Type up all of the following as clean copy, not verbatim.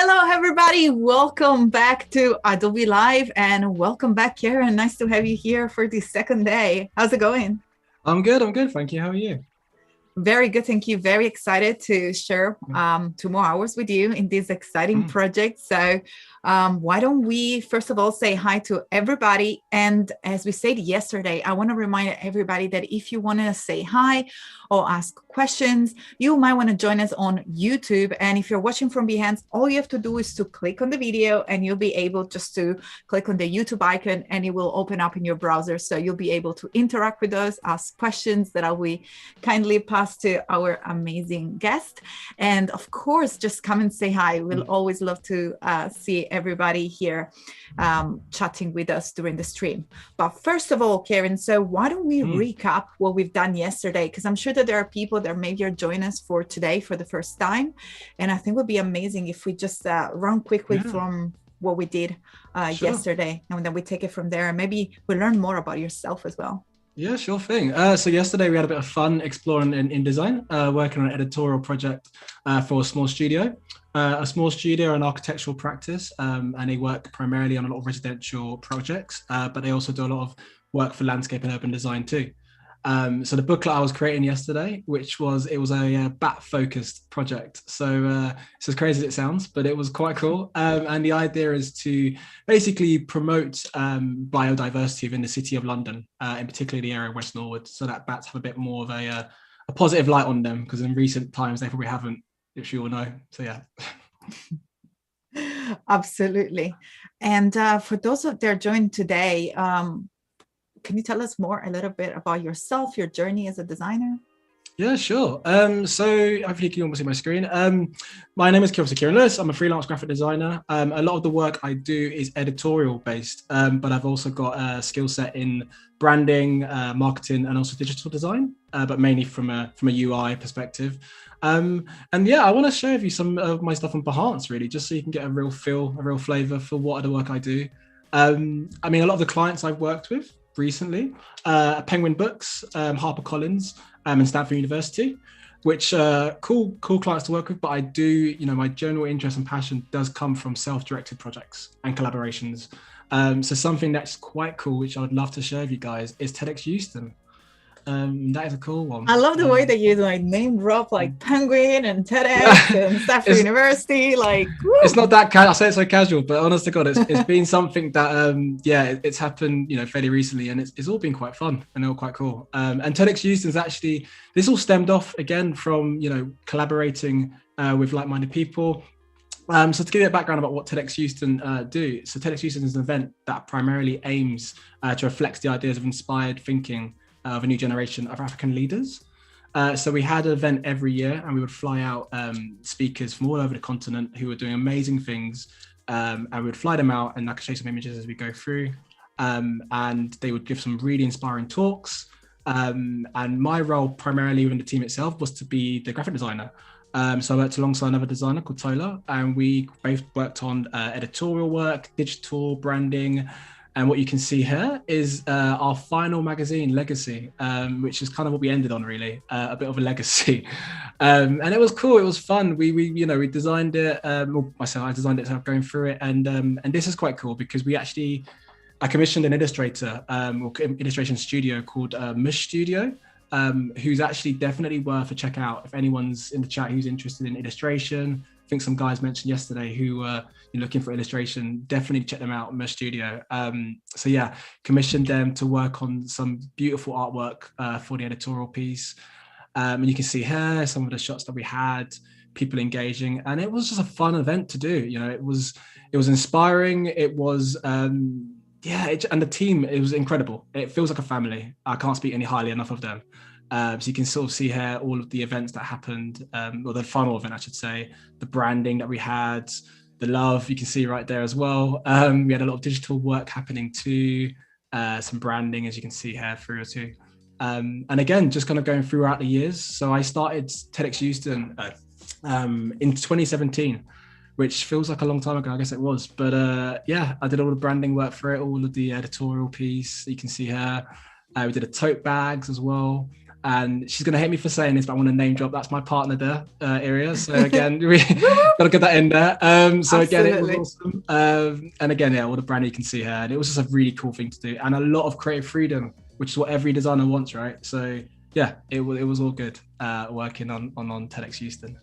Hello, everybody. Welcome back to Adobe Live and welcome back, Kieron. Nice to have you here for the second day. How's it going? I'm good. Thank you. How are you? Very good. Thank you. Very excited to share 2 more hours with you in this exciting project. So why don't we, first of all, say hi to everybody. And as we said yesterday, I want to remind everybody that if you want to say hi or ask questions, you might want to join us on YouTube. And if you're watching from Behance, all you have to do is to click on the video and you'll be able just to click on the YouTube icon and it will open up in your browser. So you'll be able to interact with us, ask questions that I will kindly pass to our amazing guest. And of course, just come and say hi. We'll always love to see everybody here chatting with us during the stream. But first of all, Kieron, so why don't we recap what we've done yesterday? Because I'm sure that there are people that maybe are joining us for today for the first time. And I think it would be amazing if we just run quickly from what we did yesterday. And then we take it from there. And maybe we learn more about yourself as well. Yeah, sure thing. So yesterday we had a bit of fun exploring in InDesign, working on an editorial project for a small studio. An architectural practice, and they work primarily on a lot of residential projects, but they also do a lot of work for landscape and urban design too. So the booklet I was creating yesterday, it was a bat-focused project. So it's as crazy as it sounds, but it was quite cool. And the idea is to basically promote biodiversity within the City of London, in particular the area of West Norwood, so that bats have a bit more of a positive light on them, because in recent times they probably haven't, if you all know. So yeah. Absolutely. And for those that are joined today, can you tell us a little bit about yourself, your journey as a designer? Yeah, sure. So hopefully you can almost see my screen. My name is Kieron Lewis. I'm a freelance graphic designer. A lot of the work I do is editorial based, but I've also got a skill set in branding, marketing, and also digital design, but mainly from a UI perspective. And yeah, I want to share with you some of my stuff on Behance, really, just so you can get a real flavor for what other work I do. I mean, a lot of the clients I've worked with recently, Penguin Books, HarperCollins, and Stanford University, which cool clients to work with. But I do, my general interest and passion does come from self-directed projects and collaborations. So something that's quite cool, which I would love to share with you guys, is TEDx Houston. That is a cool one. I love the way that you name drop Penguin and TEDx and Stanford University. It's not that I say it so casual, but honest to God, it's been something that it's happened fairly recently, and it's all been quite fun and all quite cool. And TEDx Houston's actually, this all stemmed off again from collaborating with like-minded people. So to give you a background about what TEDx Houston do, so TEDx Houston is an event that primarily aims to reflect the ideas of inspired thinking of a new generation of African leaders. So we had an event every year, and we would fly out speakers from all over the continent who were doing amazing things, and we would fly them out, and I could show some images as we go through, and they would give some really inspiring talks. And my role primarily within the team itself was to be the graphic designer. So I worked alongside another designer called Tola, and we both worked on editorial work, digital branding. And what you can see here is our final magazine, Legacy, which is kind of what we ended on, really, a bit of a legacy. And it was cool. It was fun. We designed it. I designed it, so I'm going through it. And this is quite cool because I commissioned an illustrator or illustration studio called Mush Studio, who's actually definitely worth a check out if anyone's in the chat who's interested in illustration. I think some guys mentioned yesterday who you're looking for illustration, definitely check them out, Mush Studio. So yeah, commissioned them to work on some beautiful artwork for the editorial piece. And you can see here some of the shots that we had, people engaging, and it was just a fun event to do. It was inspiring. It was yeah, and the team, it was incredible. It feels like a family. I can't speak any highly enough of them. So you can sort of see here all of the events that happened, or the final event, I should say, the branding that we had, the love, you can see right there as well. We had a lot of digital work happening too, some branding, as you can see here through or two. And again, just kind of going throughout the years. So I started TEDx Houston in 2017, which feels like a long time ago. I guess it was. But yeah, I did all the branding work for it, all of the editorial piece. You can see here. We did a tote bags as well. And she's going to hate me for saying this, but I want to name drop. That's my partner there, Iria. So again, we got to get that in there. So again, it was awesome. And again, yeah, all the branding you can see here. And it was just a really cool thing to do. And a lot of creative freedom, which is what every designer wants, right? So yeah, it was all good working on TEDx Houston.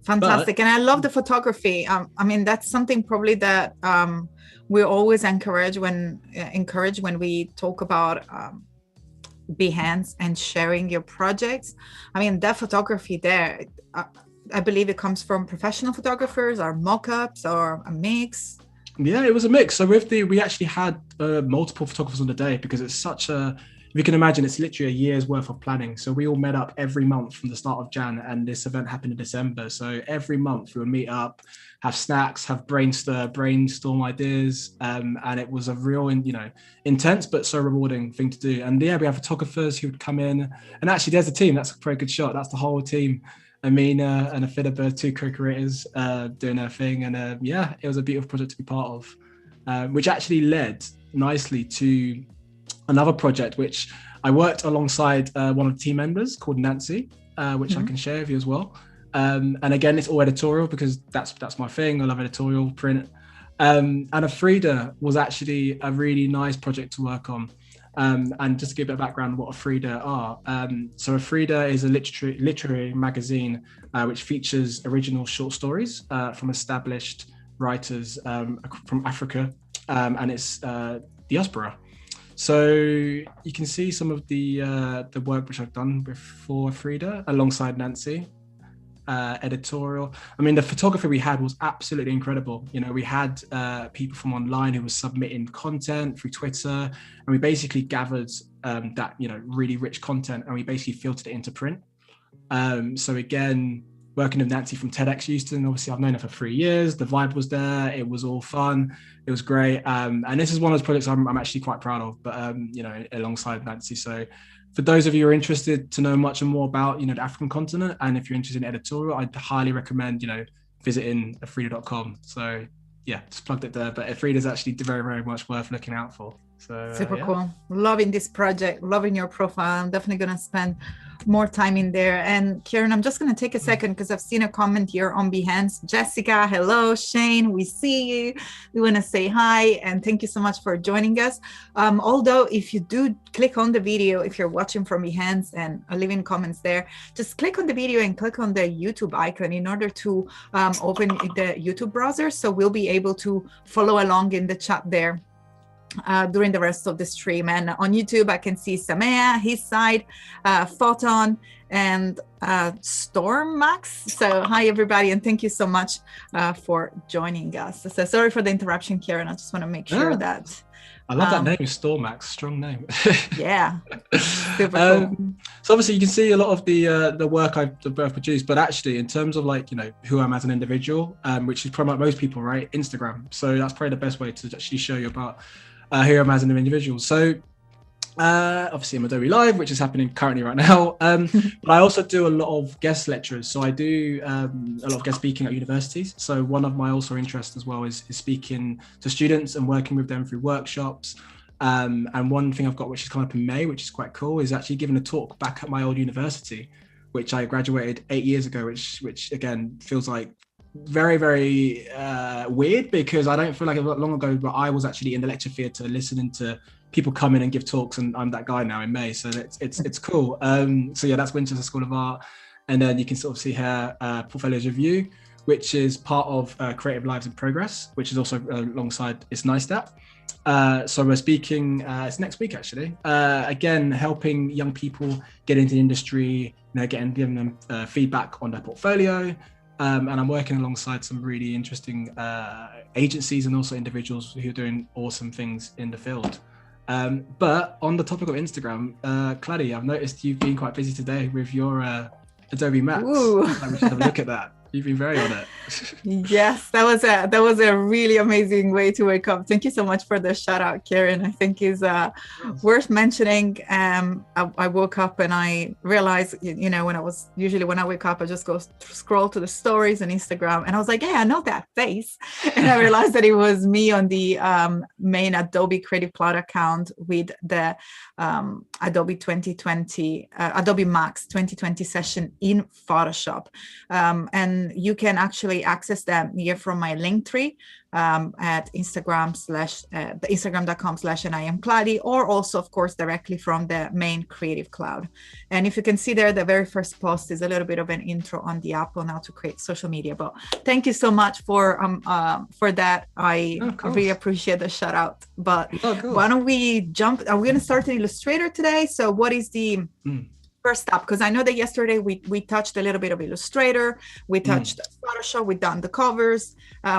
Fantastic. And I love the photography. I mean, that's something probably that we always encourage when we talk about Behance and sharing your projects. I mean, that photography there, I believe it comes from professional photographers or mockups or a mix. Yeah, it was a mix. So we actually had multiple photographers on the day, because it's such a, if you can imagine, it's literally a year's worth of planning. So we all met up every month from the start of Jan, and this event happened in December. So every month we would meet up, have snacks, have brainstorm ideas. And it was a real, intense, but so rewarding thing to do. And yeah, we have photographers who would come in, and actually there's a team. That's a very good shot. That's the whole team. Amina and Afidaba, two co-creators, doing their thing. And yeah, it was a beautiful project to be part of, which actually led nicely to another project, which I worked alongside one of the team members called Nancy, which I can share with you as well. And again, it's all editorial, because that's my thing. I love editorial print. And Afrida was actually a really nice project to work on. And just to give a bit of background on what Afrida are. So Afrida is a literary magazine which features original short stories from established writers from Africa and its diaspora. So you can see some of the work which I've done before Afrida alongside Nancy. Editorial. I mean, the photography we had was absolutely incredible. We had people from online who were submitting content through Twitter, and we basically gathered that really rich content, and we basically filtered it into print. So again, working with Nancy from TEDx Houston, obviously I've known her for 3 years. The vibe was there. It was all fun. It was great. And this is one of those projects I'm actually quite proud of, but alongside Nancy. So for those of you who are interested to know much more about, the African continent, and if you're interested in editorial, I'd highly recommend, visiting afrida.com. So yeah, just plugged it there. But Afrida is actually very, very much worth looking out for. So super cool. Loving this project, loving your profile. I'm definitely going to spend more time in there. And Kieron, I'm just going to take a second, because I've seen a comment here on Behance. Jessica, hello. Shane, we see you. We want to say hi, and thank you so much for joining us. Although if you do click on the video, if you're watching from Behance, and leaving comments there, just click on the video and click on the YouTube icon in order to open the YouTube browser. So we'll be able to follow along in the chat there during the rest of the stream. And on YouTube, I can see Samea, his side, Photon, and Storm Max. So hi, everybody, and thank you so much for joining us. So sorry for the interruption, Kieron. I just want to make sure that... I love that name, Storm Max, strong name. Yeah, super cool. So obviously you can see a lot of the work I've produced, but actually in terms of who I am as an individual, which is probably like most people, right? Instagram. So that's probably the best way to actually show you about who I am as an individual. So obviously I'm Adobe Live, which is happening currently right now. But I also do a lot of guest lectures. So I do a lot of guest speaking at universities. So one of my also interests as well is speaking to students and working with them through workshops. And one thing I've got, which is coming up in May, which is quite cool, is actually giving a talk back at my old university, which I graduated 8 years ago, which again feels like very, very weird, because I don't feel like it was long ago, but I was actually in the lecture theatre listening to people come in and give talks, and I'm that guy now in May. So it's cool. So yeah, that's Winchester School of Art. And then you can sort of see here Portfolios Review, which is part of Creative Lives in Progress, which is also alongside It's NICEDAT. So we're speaking, it's next week actually, again, helping young people get into the industry, giving them feedback on their portfolio, And I'm working alongside some really interesting agencies and also individuals who are doing awesome things in the field. But on the topic of Instagram, Claudia, I've noticed you've been quite busy today with your Adobe Max. We should have a look at that. You've been very on it. Yes, that was a really amazing way to wake up. Thank you so much for the shout out, Kieron. I think is worth mentioning. I woke up and I realized, when I wake up, I just go scroll to the stories on Instagram, and I was like, hey, I know that face, and I realized that it was me on the main Adobe Creative Cloud account with the Adobe 2020, Adobe Max 2020 session in Photoshop, and you can actually access them here from my link tree at instagram.com/IamCladi, or also, of course, directly from the main Creative Cloud. And if you can see there, the very first post is a little bit of an intro on the app on how to create social media. But thank you so much for that. I really appreciate the shout out. But why don't we jump? Are we going to start in Illustrator today? So what is the first step? Because I know that yesterday we touched a little bit of Illustrator, we touched Photoshop, we've done the covers.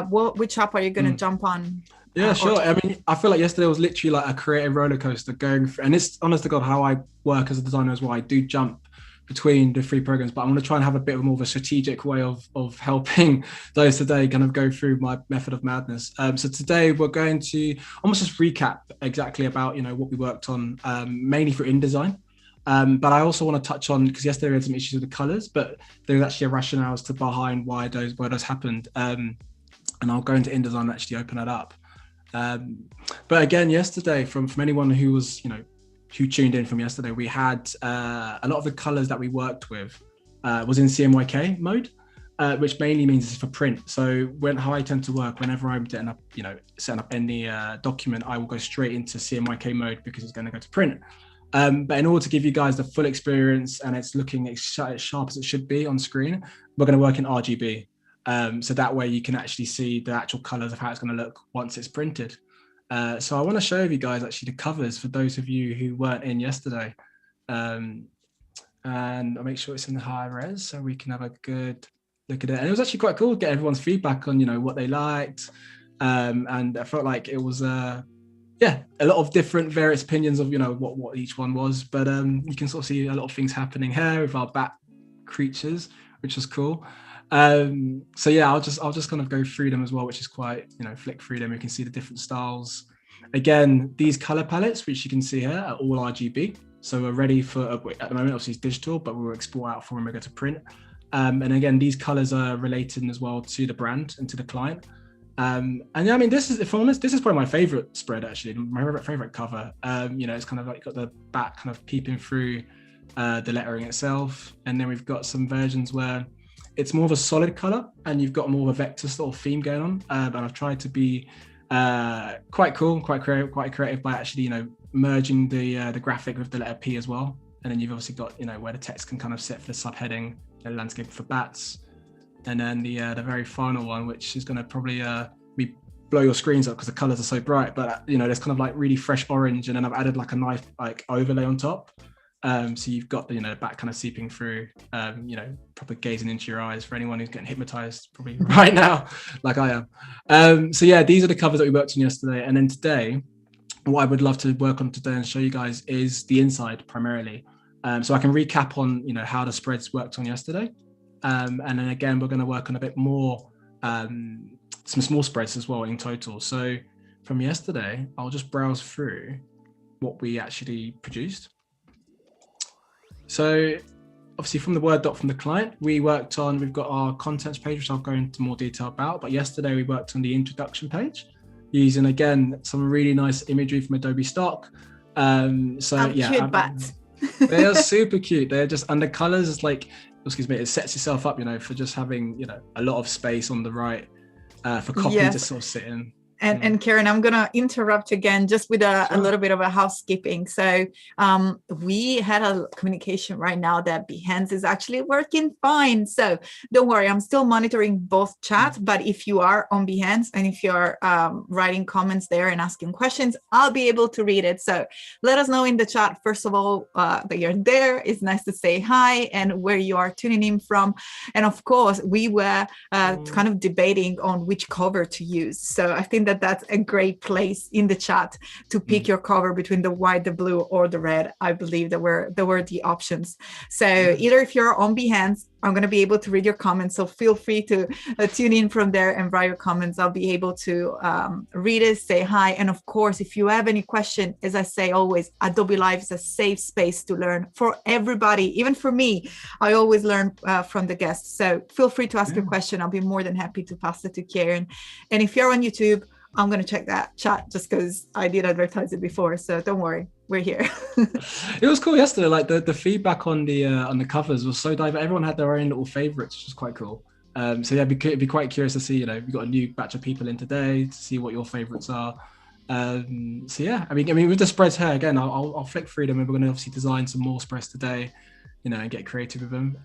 Which app are you going to jump on? Yeah, sure. I mean, I feel like yesterday was literally like a creative roller coaster going through, and it's honest to God how I work as a designer as well. I do jump between the three programs, but I'm going to try and have a bit more of a strategic way of helping those today kind of go through my method of madness. So today we're going to almost just recap exactly about, what we worked on, mainly for InDesign. But I also want to touch on, because yesterday we had some issues with the colors, but there's actually a rationale as to behind why those happened. And I'll go into InDesign and actually open it up. But again, yesterday, from anyone who was, who tuned in from yesterday, we had a lot of the colors that we worked with was in CMYK mode, which mainly means it's for print. So how I tend to work, whenever I'm setting up any document, I will go straight into CMYK mode because it's going to go to print. But in order to give you guys the full experience and it's looking as sharp as it should be on screen, we're going to work in RGB. So that way you can actually see the actual colors of how it's going to look once it's printed. So I want to show you guys actually the covers for those of you who weren't in yesterday. And I'll make sure it's in the high res so we can have a good look at it. And it was actually quite cool to get everyone's feedback on, what they liked. And I felt like it was a lot of different various opinions of, what each one was. But you can sort of see a lot of things happening here with our bat creatures, which was cool. So yeah, I'll just kind of go through them as well, which is quite, flick through them. You can see the different styles. Again, these color palettes, which you can see here, are all RGB. So we're ready for, at the moment, obviously it's digital, but we'll export out for when we go to print. And again, these colors are related as well to the brand and to the client. And yeah, I mean, this is probably my favorite spread, actually, my favorite cover. It's kind of like got the back kind of peeping through the lettering itself. And then we've got some versions where it's more of a solid color and you've got more of a vector sort of theme going on. And I've tried to be quite cool, quite creative by actually, merging the graphic with the letter P as well. And then you've obviously got, where the text can kind of sit for the subheading, landscape for bats. And then the very final one, which is going to probably blow your screens up because the colors are so bright, but there's kind of like really fresh orange, and then I've added like a nice like overlay on top. So you've got the back kind of seeping through, proper gazing into your eyes for anyone who's getting hypnotized probably right now, like I am. So yeah, these are the covers that we worked on yesterday, and then today, what I would love to work on today and show you guys is the inside primarily. So I can recap on how the spreads worked on yesterday. And then again, we're going to work on a bit more, some small spreads as well in total. So from yesterday, I'll just browse through what we actually produced. So obviously from the Word doc from the client, we've got our contents page, which I'll go into more detail about. But yesterday we worked on the introduction page using, again, some really nice imagery from Adobe stock. Cute bats. They are super cute. They're just, and the colors is like, it sets yourself up, for just having, a lot of space on the right for copy to sort of sit in. And Kieron, I'm going to interrupt again just with a Sure. little bit of a housekeeping. So we had a communication right now that Behance is actually working fine. So don't worry, I'm still monitoring both chats. But if you are on Behance and if you're writing comments there and asking questions, I'll be able to read it. So let us know in the chat, first of all, that you're there. It's nice to say hi and where you are tuning in from. And of course, we were kind of debating on which cover to use. So I think that's a great place in the chat to pick your cover between the white, the blue, or the red. I believe there were the options. So either if you're on Behance, I'm going to be able to read your comments. So feel free to tune in from there and write your comments. I'll be able to read it, say hi. And of course, if you have any question, as I say always, Adobe Live is a safe space to learn for everybody. Even for me, I always learn from the guests. So feel free to ask your question. I'll be more than happy to pass it to Kieron. And if you're on YouTube, I'm going to check that chat just because I did advertise it before. So don't worry, we're here. It was cool yesterday. Like the feedback on the covers was so diverse. Everyone had their own little favorites, which was quite cool. So yeah, it'd be quite curious to see, we've got a new batch of people in today to see what your favorites are. So yeah, I mean, with the spreads here, again, I'll flick through them and we're going to obviously design some more spreads today, and get creative with them.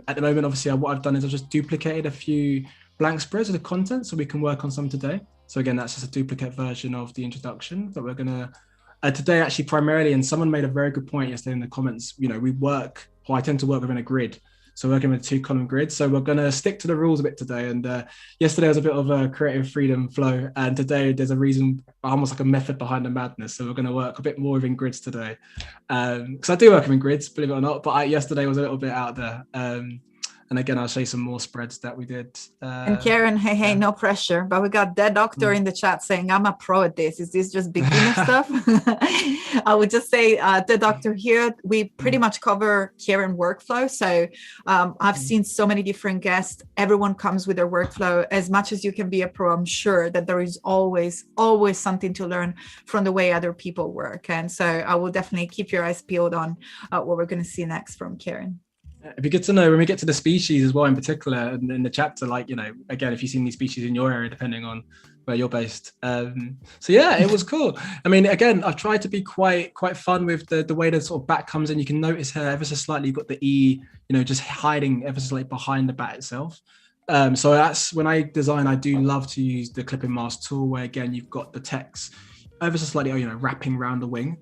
At the moment, obviously, what I've done is I've just duplicated a few blank spreads of the content so we can work on some today. So again, that's just a duplicate version of the introduction that we're going to today actually primarily, and someone made a very good point yesterday in the comments, I tend to work within a grid. So working with a 2-column grid. So we're going to stick to the rules a bit today. And yesterday was a bit of a creative freedom flow. And today there's a reason, almost like a method behind the madness. So we're going to work a bit more within grids today. Because I do work within grids, believe it or not. But yesterday was a little bit out there. And again, I'll show you some more spreads that we did. And Kieron, hey, no pressure. But we got Dead Doctor in the chat saying, I'm a pro at this. Is this just beginner stuff? I would just say, Dead Doctor here, we pretty much cover Kieron workflow. So I've seen so many different guests. Everyone comes with their workflow. As much as you can be a pro, I'm sure that there is always something to learn from the way other people work. And so I will definitely keep your eyes peeled on what we're going to see next from Kieron. It'd be good to know when we get to the species as well, in particular, and in the chapter, again, if you've seen these species in your area, depending on where you're based. So yeah, it was cool. I mean, again, I've tried to be quite fun with the way the sort of bat comes in. You can notice here ever so slightly, you've got the E, just hiding ever so slightly behind the bat itself. So that's when I design, I do love to use the clipping mask tool, where again, you've got the text ever so slightly, wrapping around the wing.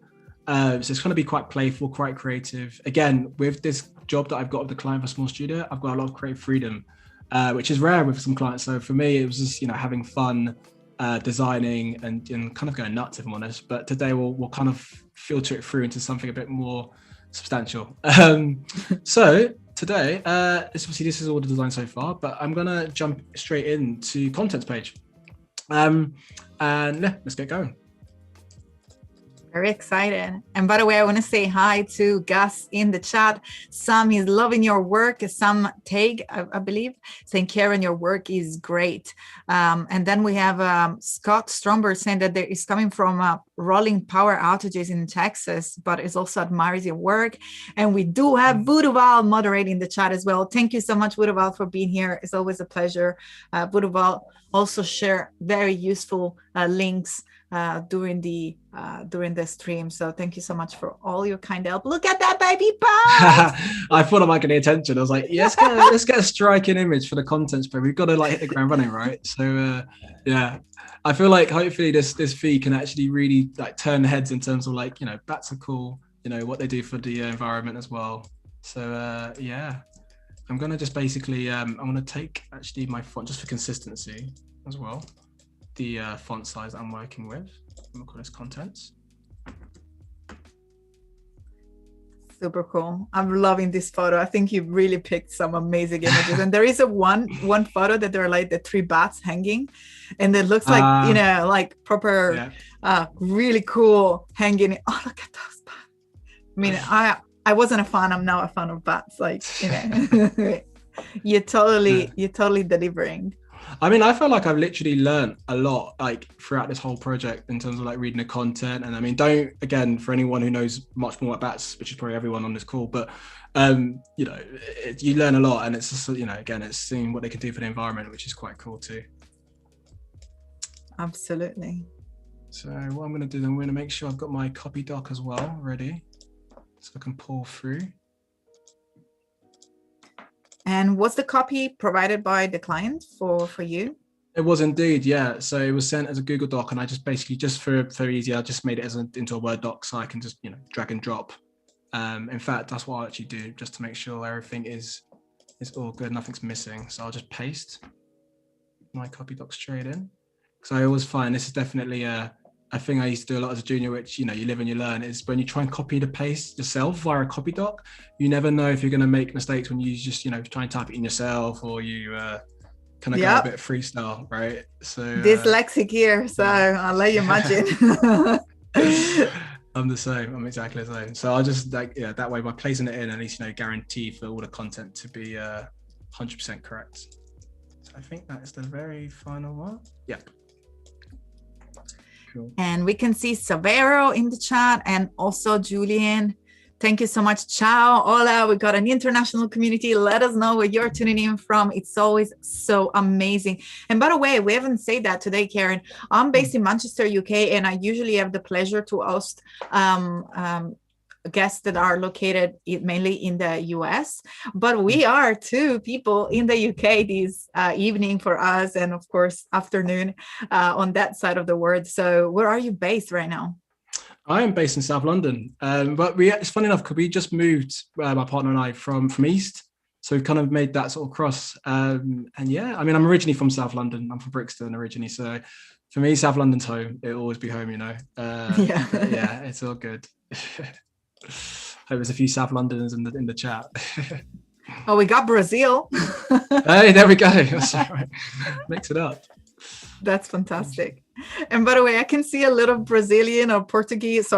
So it's going to be quite playful, quite creative. Again, with this job that I've got with the client for Small Studio, I've got a lot of creative freedom, which is rare with some clients. So for me, it was just, having fun, designing and kind of going nuts, if I'm honest. But today we'll kind of filter it through into something a bit more substantial. So today, this is all the design so far, but I'm going to jump straight into contents page. And yeah, let's get going. Very excited. And by the way, I want to say hi to Gus in the chat. Sam is loving your work. Sam Taig, I believe, saying, Kieron, your work is great. And then we have Scott Stromberg saying that there is coming from rolling power outages in Texas, but is also admires your work. And we do have Buduval moderating the chat as well. Thank you so much, Buduval, for being here. It's always a pleasure. Buduval also share very useful links during the stream. So thank you so much for all your kind help. Look at that baby pose. I thought I might get the attention. I was like, yeah, let's get a striking image for the contents, but we've got to hit the ground running, right? So yeah, I feel like hopefully this feed can actually really turn heads in terms of bats are cool, what they do for the environment as well. So yeah, I'm gonna just basically I'm gonna take actually my font just for consistency as well. The font size I'm working with. I'm gonna call this contents. Super cool. I'm loving this photo. I think you really picked some amazing images. And there is one photo that there are the 3 bats hanging, and it looks like proper, really cool hanging. Oh, look at those bats. I mean, I wasn't a fan. I'm now a fan of bats. You're totally delivering. I mean, I feel like I've literally learned a lot throughout this whole project in terms of reading the content. And I mean, for anyone who knows much more about bats, which is probably everyone on this call, but you learn a lot, and it's just again, it's seeing what they can do for the environment, which is quite cool too. Absolutely. So what I'm going to do, then, I'm going to make sure I've got my copy doc as well ready, so I can pull through. And was the copy provided by the client for you? It was indeed, yeah. So it was sent as a Google Doc, and I just basically, just for easy, I just made it into a Word doc, so I can just, drag and drop. In fact, that's what I actually do, just to make sure everything is all good, nothing's missing. So I'll just paste my copy doc straight in. Because I always find this is definitely a thing I used to do a lot as a junior, which, you live and you learn, is when you try and copy to paste yourself via a copy doc, you never know if you're going to make mistakes when you just, try and type it in yourself, or you kind of go a bit freestyle, right? So dyslexic here, so I'll let you imagine. I'm the same. I'm exactly the same. So I'll just that way, by placing it in, at least guarantee for all the content to be 100% correct. So I think that is the very final one. Yep. Cool. And we can see Savero in the chat, and also Julian. Thank you so much. Ciao, hola. We got an international community. Let us know where you're tuning in from. It's always so amazing. And by the way, we haven't said that today, Kieron. I'm based in Manchester, UK, and I usually have the pleasure to host guests that are located mainly in the US, but we are two people in the UK this evening for us, and of course afternoon on that side of the world. So where are you based right now? I am based in South London, but it's funny enough, because we just moved, my partner and I, from East, so we've kind of made that sort of cross. And yeah, I mean, I'm originally from South London. I'm from Brixton originally, so for me, South London's home. It'll always be home, yeah, it's all good. Hope there's a few South Londoners in the chat. Oh, we got Brazil. Hey, there we go. Sorry. Mix it up. That's fantastic. And by the way, I can see a little Brazilian or Portuguese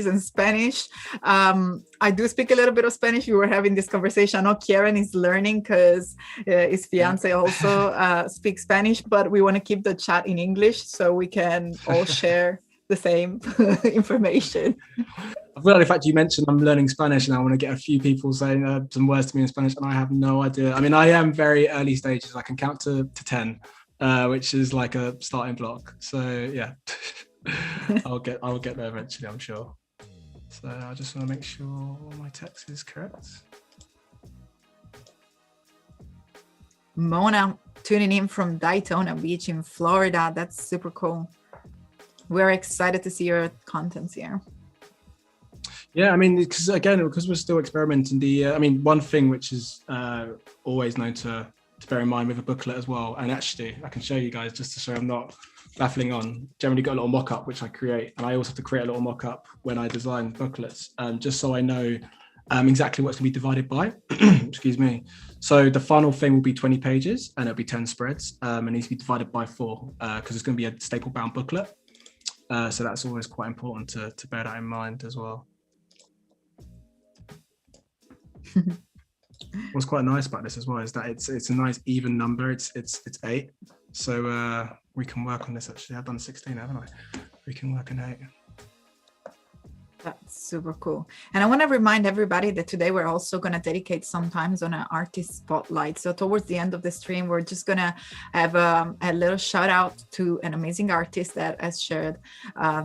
and Spanish. I do speak a little bit of Spanish. We were having this conversation. I know Kieron is learning because his fiance also speaks Spanish, but we want to keep the chat in English so we can all share the same information. Well, in fact, you mentioned I'm learning Spanish, and I want to get a few people saying some words to me in Spanish, and I have no idea. I mean, I am very early stages. I can count to 10. Which is like a starting block. So yeah, I'll get there eventually, I'm sure. So I just want to make sure all my text is correct. Mona tuning in from Daytona Beach in Florida. That's super cool. We're excited to see your contents here. Yeah, I mean, because we're still experimenting. One thing which is always known to bear in mind with a booklet as well, and actually I can show you guys just to show I'm not baffling on. Generally got a little mock-up which I create, and I also have to create a little mock-up when I design booklets, just so I know exactly what's going to be divided by. Excuse me. So the final thing will be 20 pages, and it'll be 10 spreads, and it needs to be divided by 4 because it's going to be a staple bound booklet. So that's always quite important to bear that in mind as well. What's quite nice about this as well is that it's a nice even number. It's 8, so we can work on this. Actually, I've done 16, haven't I? We can work on 8. That's super cool. And I want to remind everybody that today we're also going to dedicate some times on an artist spotlight. So towards the end of the stream, we're just going to have a little shout out to an amazing artist that has shared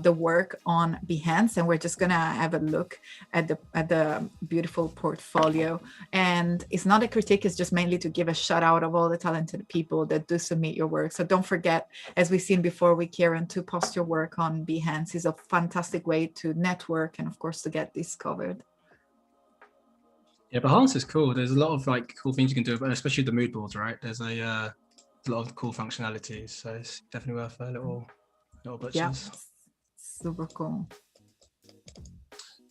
the work on Behance. And we're just going to have a look at the beautiful portfolio. And it's not a critique, it's just mainly to give a shout out of all the talented people that do submit your work. So don't forget, as we've seen before with Kieron, to post your work on Behance is a fantastic way to network and of course to get discovered. Yeah, Behance is cool. There's a lot of cool things you can do, especially the mood boards, right? There's a lot of cool functionalities, so it's definitely worth a little butchers. Yeah, super cool.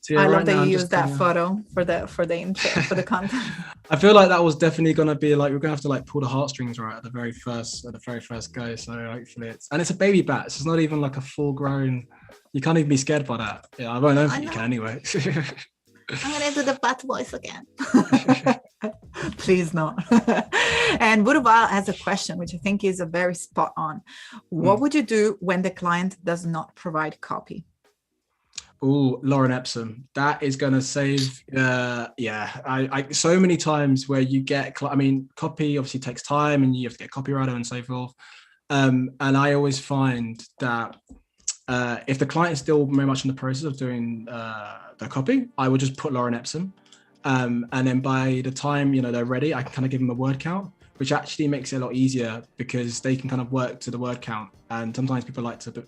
So yeah, I love that you use that photo for the intro, for the content. I feel like that was definitely going to be we're going to have to pull the heartstrings right at the very first go. So hopefully it's a baby bat. So it's not even a full grown. You can't even be scared by that. Yeah, I won't know if you can anyway. I'm going to do the bat voice again. Please not. And Buruval has a question, which I think is a very spot on. What would you do when the client does not provide copy? Oh, Lauren Epsom, that is going to save. I so many times where you get, copy obviously takes time and you have to get a copywriter and so forth. And I always find that if the client is still very much in the process of doing the copy, I would just put Lorem Ipsum. And then by the time, they're ready, I can kind of give them a word count, which actually makes it a lot easier because they can kind of work to the word count. And sometimes people like to,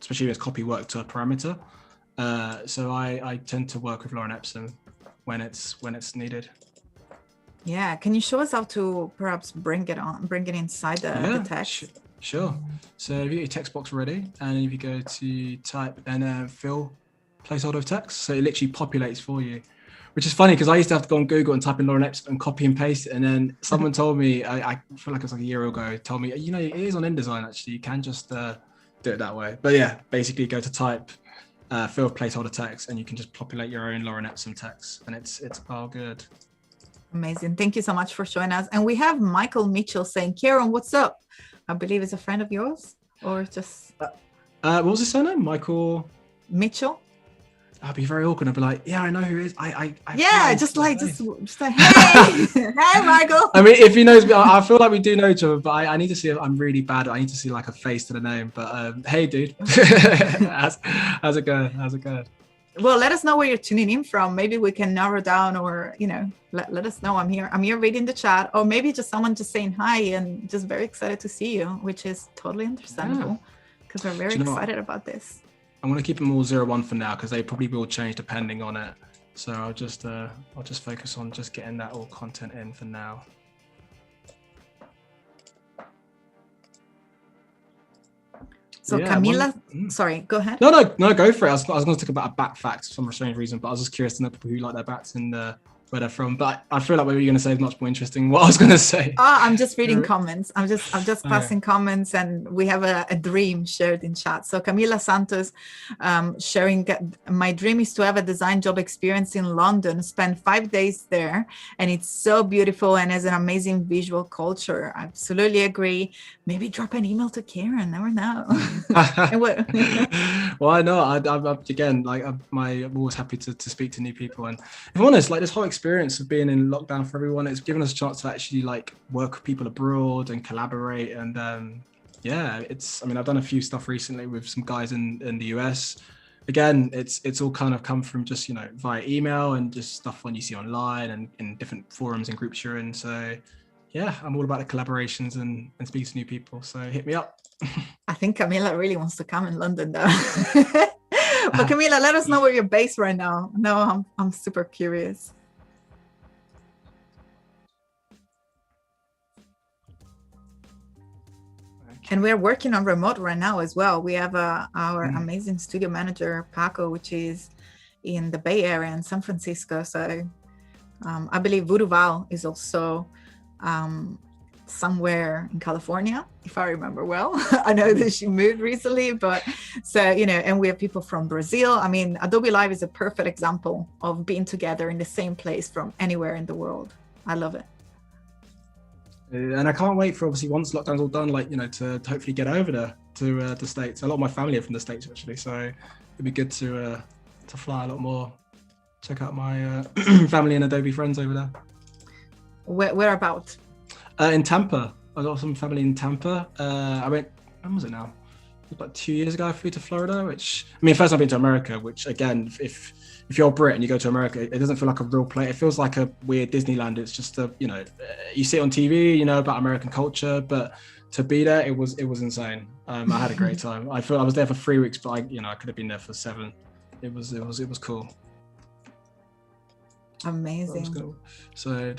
especially as copy, work to a parameter. So I tend to work with Lorem Ipsum when it's needed. Yeah, can you show us how to perhaps bring it inside the text? Sure. So if you get your text box ready, and if you go to type and fill placeholder of text, so it literally populates for you. Which is funny because I used to have to go on Google and type in Lorem Ipsum and copy and paste it. And then someone told me, I feel like it was like a year ago, told me, it is on InDesign actually. You can just do it that way. But yeah, basically go to type, fill placeholder text, and you can just populate your own Lorem Ipsum text. And it's all good. Amazing. Thank you so much for showing us. And we have Michael Mitchell saying, Kieron, what's up? I believe it's a friend of yours or just... what was his surname? Michael... Mitchell? I'll be very awkward. I'll be like, yeah, I know who it is. Just like, hey, hey, Michael. I mean, if he knows me, I feel like we do know each other, but I need to see if I'm really bad. I need to see like a face to the name. But hey, dude, how's it going? How's it going? Well, let us know where you're tuning in from. Maybe we can narrow down, or let us know. I'm here reading the chat, or maybe just someone just saying hi and just very excited to see you, which is totally understandable because we're very excited about this. I'm going to keep them all 0-1 for now because they probably will change depending on it. So I'll just focus on just getting that all content in for now. So yeah, Camila, sorry, go ahead. No, go for it. I was going to talk about a bat fact for some strange reason, but I was just curious to know people who like their bats and where they're from. But I feel like what you're going to say is much more interesting than what I was going to say. I'm just reading comments. I'm just passing comments, and we have a dream shared in chat. So Camila Santos sharing, my dream is to have a design job experience in London, spend 5 days there, and it's so beautiful and has an amazing visual culture. I absolutely agree. Maybe drop an email to Kieron. Never know. Well, I know. I'm always happy to speak to new people, and if I'm honest, like this whole experience of being in lockdown for everyone, it's given us a chance to actually like work with people abroad and collaborate. And I've done a few stuff recently with some guys in the US. Again, it's all kind of come from just via email and just stuff you see online and in different forums and groups you're in. So yeah, I'm all about the collaborations and speaking to new people. So hit me up. I think Camila really wants to come in London though. But Camila, let us know where you're based right now. No, I'm super curious. And we're working on remote right now as well. We have our amazing studio manager, Paco, which is in the Bay Area in San Francisco. So I believe Voodoo Val is also somewhere in California, if I remember well. I know that she moved recently, but so, and we have people from Brazil. I mean, Adobe Live is a perfect example of being together in the same place from anywhere in the world. I love it. And I can't wait for, obviously, once lockdown's all done, to hopefully get over there to the States. A lot of my family are from the States, actually. So it'd be good to fly a lot more, check out my family and Adobe friends over there. Whereabouts? In Tampa. I got some family in Tampa. I went, when was it now? It was about 2 years ago I flew to Florida, first time I've been to America, which again, if you're a Brit and you go to America, it doesn't feel like a real place. It feels like a weird Disneyland. It's just you see it on TV, about American culture, but to be there, it was insane. I had a great time. I feel I was there for 3 weeks, but I could have been there for 7. It was cool. Amazing. So I'm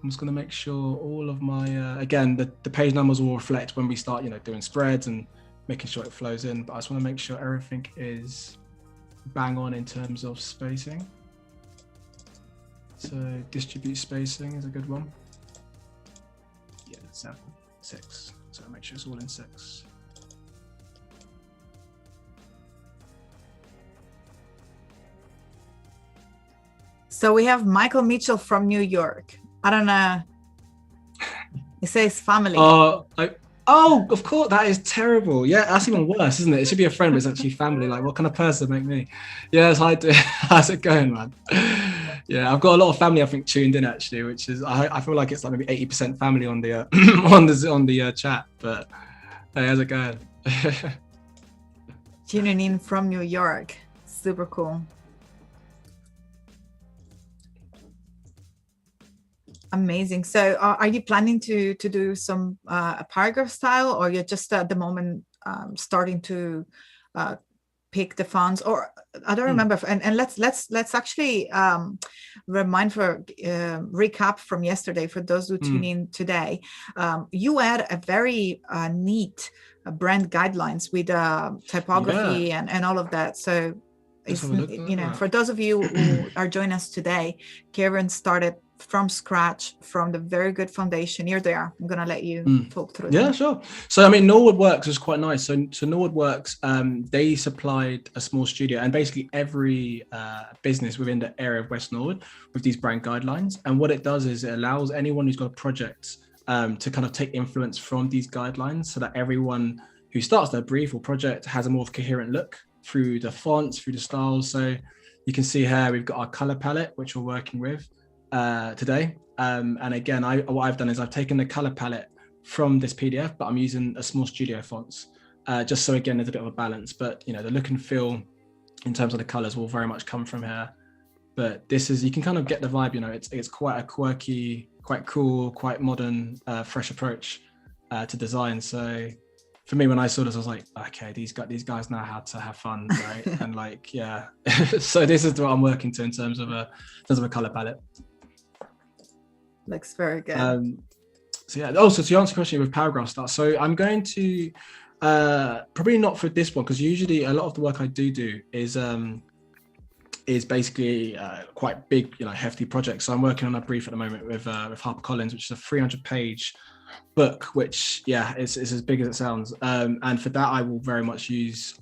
just going to make sure all of my again the page numbers will reflect when we start doing spreads and making sure it flows in, but I just want to make sure everything is bang on in terms of spacing. So distribute spacing is a good one. Yeah, 7, 6. So make sure it's all in 6. So we have Michael Mitchell from New York. I don't know. It says family. Oh, of course, that is terrible. Yeah, that's even worse, isn't it? It should be a friend, but it's actually family. Like, what kind of person make me? Yes, hi, how's it going, man? Yeah, I've got a lot of family, I think, tuned in actually, which is I feel like it's like maybe 80% family on the on the chat, but Hey, how's it going? Tuning in from New York. Super cool. Amazing. So are you planning to do some a paragraph style, or you're just at the moment starting to pick the fonts? Or I don't remember. And let's actually remind for recap from yesterday for those who tune in today. You had a very neat brand guidelines with typography and all of that. So it's, you know, for those of you who are joining us today, Kieron started from scratch, from the very good foundation. You're there. I'm gonna let you talk through that. Sure. So I mean, Norwood Works was quite nice. So Norwood Works, they supplied a small studio, and basically every business within the area of West Norwood with these brand guidelines. And what it does is it allows anyone who's got a project to kind of take influence from these guidelines, so that everyone who starts their brief or project has a more coherent look through the fonts, through the styles. So you can see here we've got our color palette, which we're working with today. And again, what I've done is I've taken the color palette from this PDF, but I'm using a small studio fonts, just so again, there's a bit of a balance. But you know, the look and feel in terms of the colors will very much come from here. But this is, you can kind of get the vibe, you know, it's quite a quirky, quite cool, quite modern, fresh approach to design. So for me, when I saw this, I was like, okay, these guys know how to have fun, right? And like, yeah. So this is what I'm working to in terms of a color palette. Looks very good. So yeah, also to answer your question with paragraph style, so I'm going to probably not for this one, because usually a lot of the work I do is basically quite big, you know, hefty projects. So I'm working on a brief at the moment with HarperCollins, which is a 300-page book, which is as big as it sounds. And for that, I will very much use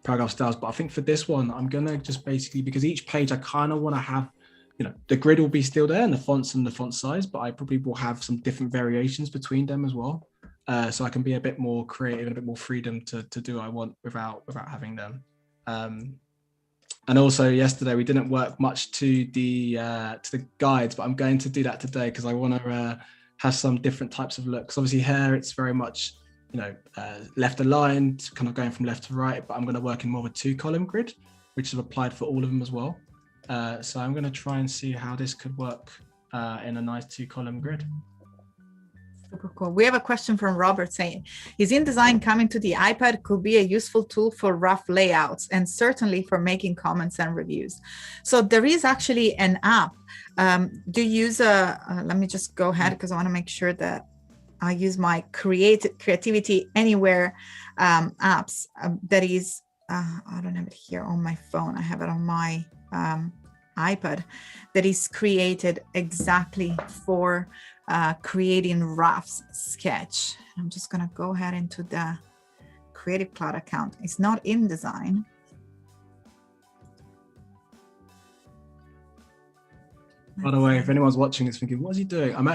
paragraph styles. But I think for this one, I'm gonna just basically, because each page I kind of want to have, you know, the grid will be still there and the fonts and the font size, but I probably will have some different variations between them as well. So I can be a bit more creative and a bit more freedom to do what I want without having them. And also yesterday we didn't work much to the guides, but I'm going to do that today because I want to have some different types of looks. Obviously here it's very much, you know, left aligned, kind of going from left to right, but I'm going to work in more of a 2-column grid, which is applied for all of them as well. So I'm going to try and see how this could work in a nice 2-column grid. Super cool. We have a question from Robert saying, is InDesign coming to the iPad could be a useful tool for rough layouts and certainly for making comments and reviews. So there is actually an app. Do you use let me just go ahead because I want to make sure that I use my creativity anywhere apps. That is, I don't have it here on my phone. I have it on my iPad, that is created exactly for creating rough sketch. I'm just going to go ahead into the Creative Cloud account. It's not InDesign. By the way, if anyone's watching this thinking, what is he doing? I'm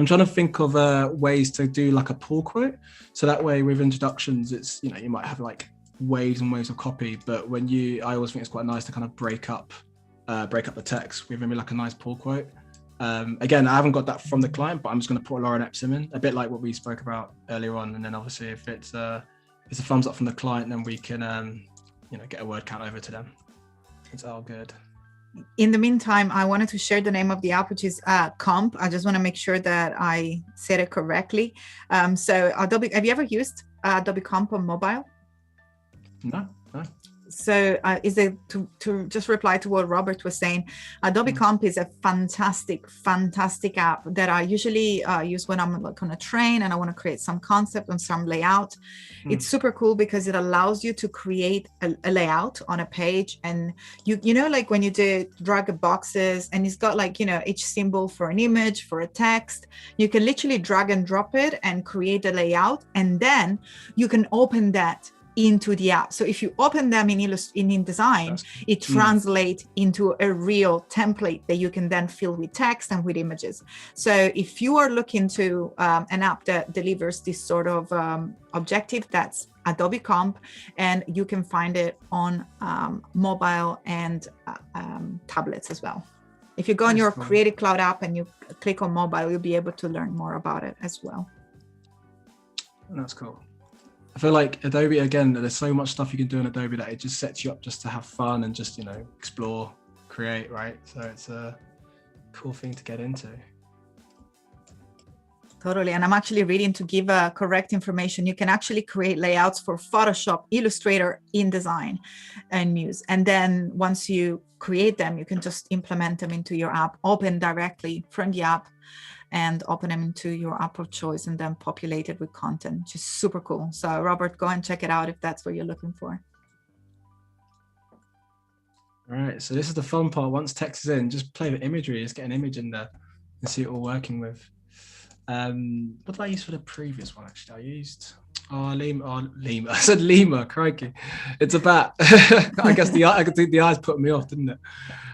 trying to think of ways to do like a pull quote. So that way with introductions, it's, you know, you might have like waves and waves of copy, but I always think it's quite nice to kind of break up the text with maybe like a nice pull quote. Again, I haven't got that from the client, but I'm just going to put Lauren Epsom in, a bit like what we spoke about earlier on. And then obviously if it's a thumbs up from the client, then we can, you know, get a word count over to them. It's all good. In the meantime, I wanted to share the name of the app, which is Comp. I just want to make sure that I said it correctly. So Adobe, have you ever used Adobe Comp on mobile? No. So is it to just reply to what Robert was saying, Adobe Comp is a fantastic app that I usually use when I'm like on a train and I want to create some concept and some layout. It's super cool because it allows you to create a layout on a page, and you know, like when you do drag boxes and it's got like, you know, each symbol for an image, for a text, you can literally drag and drop it and create a layout, and then you can open that into the app. So if you open them in InDesign, it translates into a real template that you can then fill with text and with images. So if you are looking to an app that delivers this sort of objective, that's Adobe Comp, and you can find it on mobile and tablets as well. If you go on your Creative Cloud app and you click on mobile, you'll be able to learn more about it as well. And that's cool. I feel like Adobe, again, there's so much stuff you can do in Adobe that it just sets you up just to have fun and just, explore, create, right? So it's a cool thing to get into. Totally. And I'm actually reading to give correct information. You can actually create layouts for Photoshop, Illustrator, InDesign, and Muse. And then once you create them, you can just implement them into your app, open directly from the app, and open them into your app of choice, and then populate it with content, which is super cool. So Robert, go and check it out if that's what you're looking for. All right. So this is the fun part. Once text is in, just play with imagery. Just get an image in there and see what we're working with. What did I use for the previous one? Actually, I used Lima. I said Lima. Crikey, it's a bat. I guess I could think the eyes put me off, didn't it?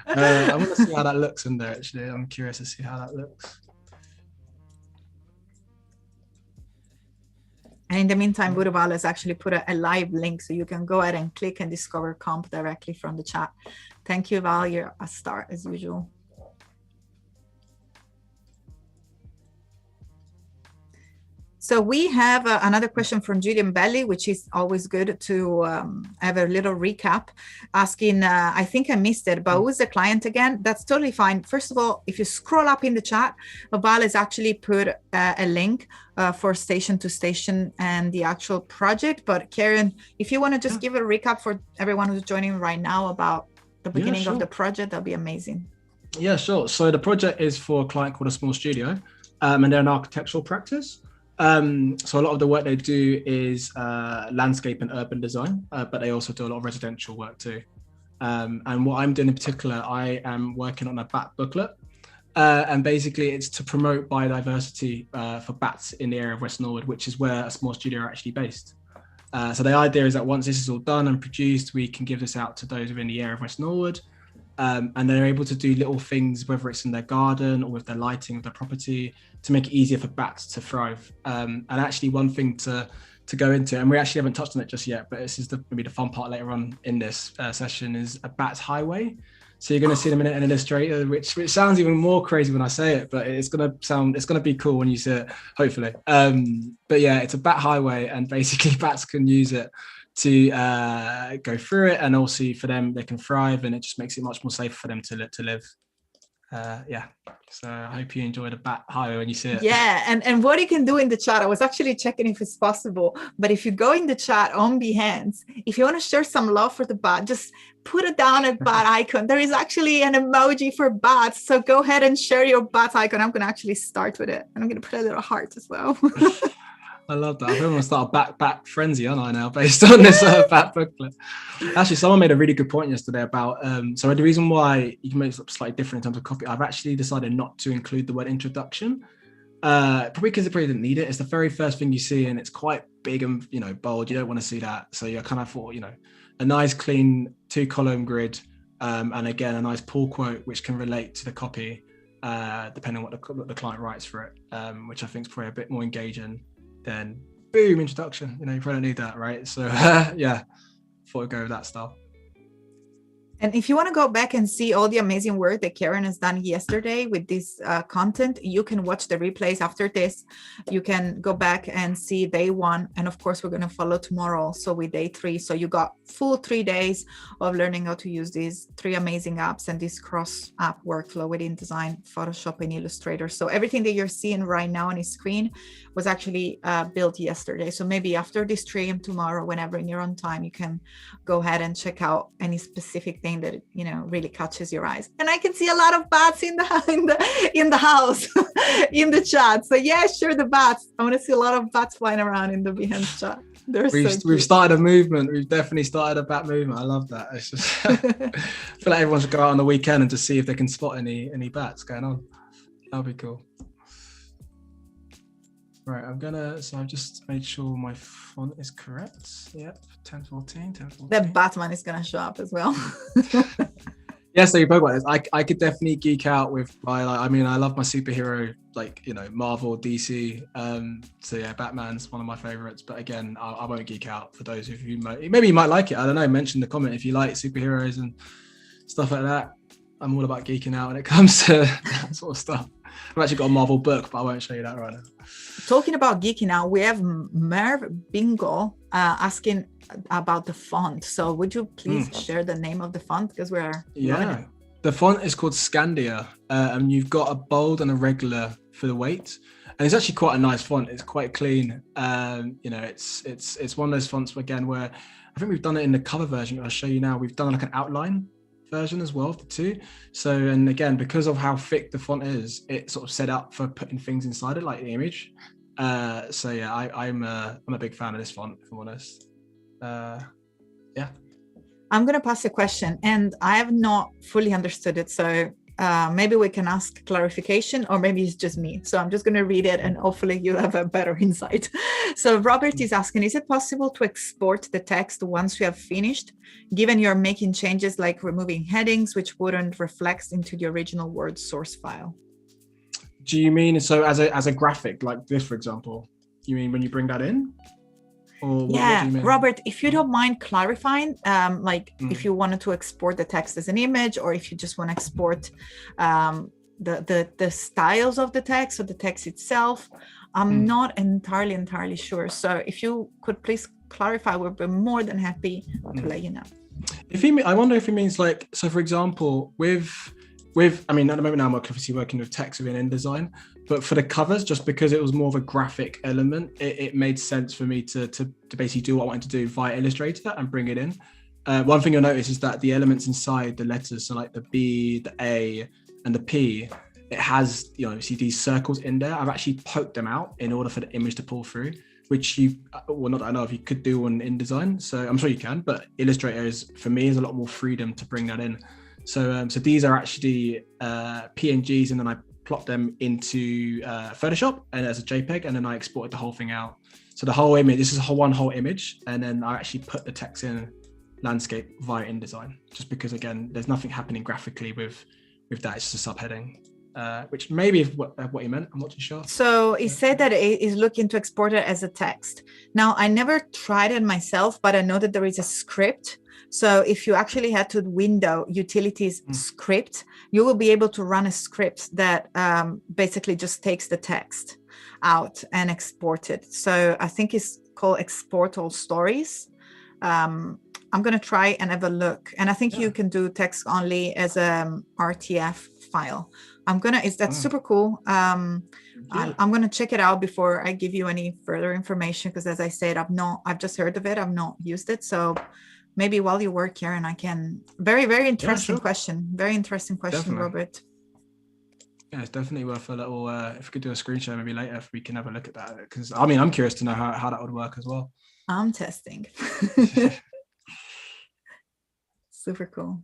I want to see how that looks in there. Actually, I'm curious to see how that looks. And in the meantime, Buruval has actually put a live link, so you can go ahead and click and discover Comp directly from the chat. Thank you, Val. You're a star as usual. So we have another question from Julian Belli, which is always good to have a little recap, asking, I think I missed it, but who's the client again? That's totally fine. First of all, if you scroll up in the chat, Val has actually put a link for Station to Station and the actual project. But Kieron, if you want to just give a recap for everyone who's joining right now about the beginning of the project, that'd be amazing. Yeah, sure. So the project is for a client called A Small Studio, and they're an architectural practice. So a lot of the work they do is landscape and urban design, but they also do a lot of residential work too. And what I'm doing in particular, I am working on a bat booklet. And basically it's to promote biodiversity for bats in the area of West Norwood, which is where A Small Studio are actually based. So the idea is that once this is all done and produced, we can give this out to those within the area of West Norwood. And they're able to do little things, whether it's in their garden or with their lighting of their property, to make it easier for bats to thrive. And actually one thing to go into, and we actually haven't touched on it just yet, but this is maybe the fun part later on in this session, is a bat's highway. So you're going to see them in an Illustrator, which sounds even more crazy when I say it, but it's going to be cool when you see it, hopefully. But yeah, it's a bat highway, and basically bats can use it to go through it, and also for them, they can thrive, and it just makes it much more safe for them to live. Yeah, so I hope you enjoy the bat highway when you see it. Yeah, and what you can do in the chat, I was actually checking if it's possible, but if you go in the chat on Behance, if you want to share some love for the bat, just put it down a bat icon. There is actually an emoji for bats, so go ahead and share your bat icon. I'm going to actually start with it, and I'm going to put a little heart as well. I love that. I think I'm going to start a bat frenzy, aren't I, now, based on this bat booklet. Actually, someone made a really good point yesterday about, so the reason why you can make it slightly different in terms of copy, I've actually decided not to include the word introduction, probably because it probably didn't need it. It's the very first thing you see, and it's quite big and, bold. You don't want to see that. So you kind of thought, a nice, clean 2-column grid, and again, a nice pull quote, which can relate to the copy, depending on what the client writes for it, which I think is probably a bit more engaging. Then boom, introduction. You probably don't need that, right? So yeah, thought I'd go with that style. And if you want to go back and see all the amazing work that Kieron has done yesterday with this content, you can watch the replays after this. You can go back and see day 1. And of course, we're going to follow tomorrow. So with day 3. So you got full 3 days of learning how to use these 3 amazing apps and this cross app workflow with InDesign, Photoshop, and Illustrator. So everything that you're seeing right now on his screen was actually built yesterday. So maybe after this stream tomorrow, whenever in your own time, you can go ahead and check out any specific thing that really catches your eyes. And I can see a lot of bats in the house in the chat. So yeah, sure, the bats. I want to see a lot of bats flying around in the Behance chat. We've started a movement. We've definitely started a bat movement. I love that. It's just I feel like everyone should go out on the weekend and just see if they can spot any bats going on. That'll be cool. Right, so I've just made sure my font is correct. Yep, 1014. The Batman is gonna show up as well. Yeah, so you spoke about this. I could definitely geek out with I love my superhero, Marvel, DC. So yeah, Batman's one of my favorites. But again, I won't geek out. For those of you maybe you might like it. I don't know. Mention in the comment if you like superheroes and stuff like that. I'm all about geeking out when it comes to that sort of stuff. I've actually got a Marvel book, but I won't show you that right now. Talking about geeking now, we have Merv Bingo asking about the font. So would you please share the name of the font, because we're yeah. The font is called Scandia, and you've got a bold and a regular for the weight. And it's actually quite a nice font. It's quite clean. You know, it's one of those fonts again where I think we've done it in the cover version. I'll show you now. We've done like an outline version as well of the two. So, and again, because of how thick the font is, it's sort of set up for putting things inside it, like the image. So yeah, I'm a big fan of this font, if I'm honest. Yeah. I'm going to pass a question, and I have not fully understood it. So maybe we can ask clarification, or maybe it's just me. So I'm just going to read it, and hopefully you have a better insight. So Robert is asking, is it possible to export the text once you have finished, given you're making changes like removing headings, which wouldn't reflect into the original Word source file? Do you mean so as a graphic like this, for example? You mean when you bring that in? Or yeah, what do you mean? Robert, if you don't mind clarifying, if you wanted to export the text as an image, or if you just want to export the styles of the text or the text itself, I'm not entirely sure. So if you could please clarify, we'll be more than happy to let you know. I wonder if he means like, so for example, with I mean, at the moment now I'm obviously working with text within InDesign, but for the covers, just because it was more of a graphic element, it made sense for me to basically do what I wanted to do via Illustrator and bring it in. One thing you'll notice is that the elements inside the letters, so like the B, the A, and the P, it has, you know, see these circles in there. I've actually poked them out in order for the image to pull through, which not that I know if you could do on InDesign. So I'm sure you can, but Illustrator for me is a lot more freedom to bring that in. So these are actually PNGs, and then I plot them into Photoshop and as a JPEG, and then I exported the whole thing out. So the whole image, this is one whole image, and then I actually put the text in landscape via InDesign, just because again, there's nothing happening graphically with that. It's just a subheading, which maybe is what he meant. I'm not too sure. So he said that it is looking to export it as a text. Now, I never tried it myself, but I know that there is a script. So if you actually had to window utilities script, you will be able to run a script that basically just takes the text out and export it. So I think it's called export all stories. I'm going to try and have a look. And I think you can do text only as a RTF file. That's super cool. I'm going to check it out before I give you any further information, because as I said, I've just heard of it. I've not used it. So maybe while you work here, and I can, very, very interesting question. Very interesting question, definitely. Robert. Yeah, it's definitely worth a little, if we could do a screen share maybe later, if we can have a look at that. Because I mean, I'm curious to know how that would work as well. I'm testing. Super cool.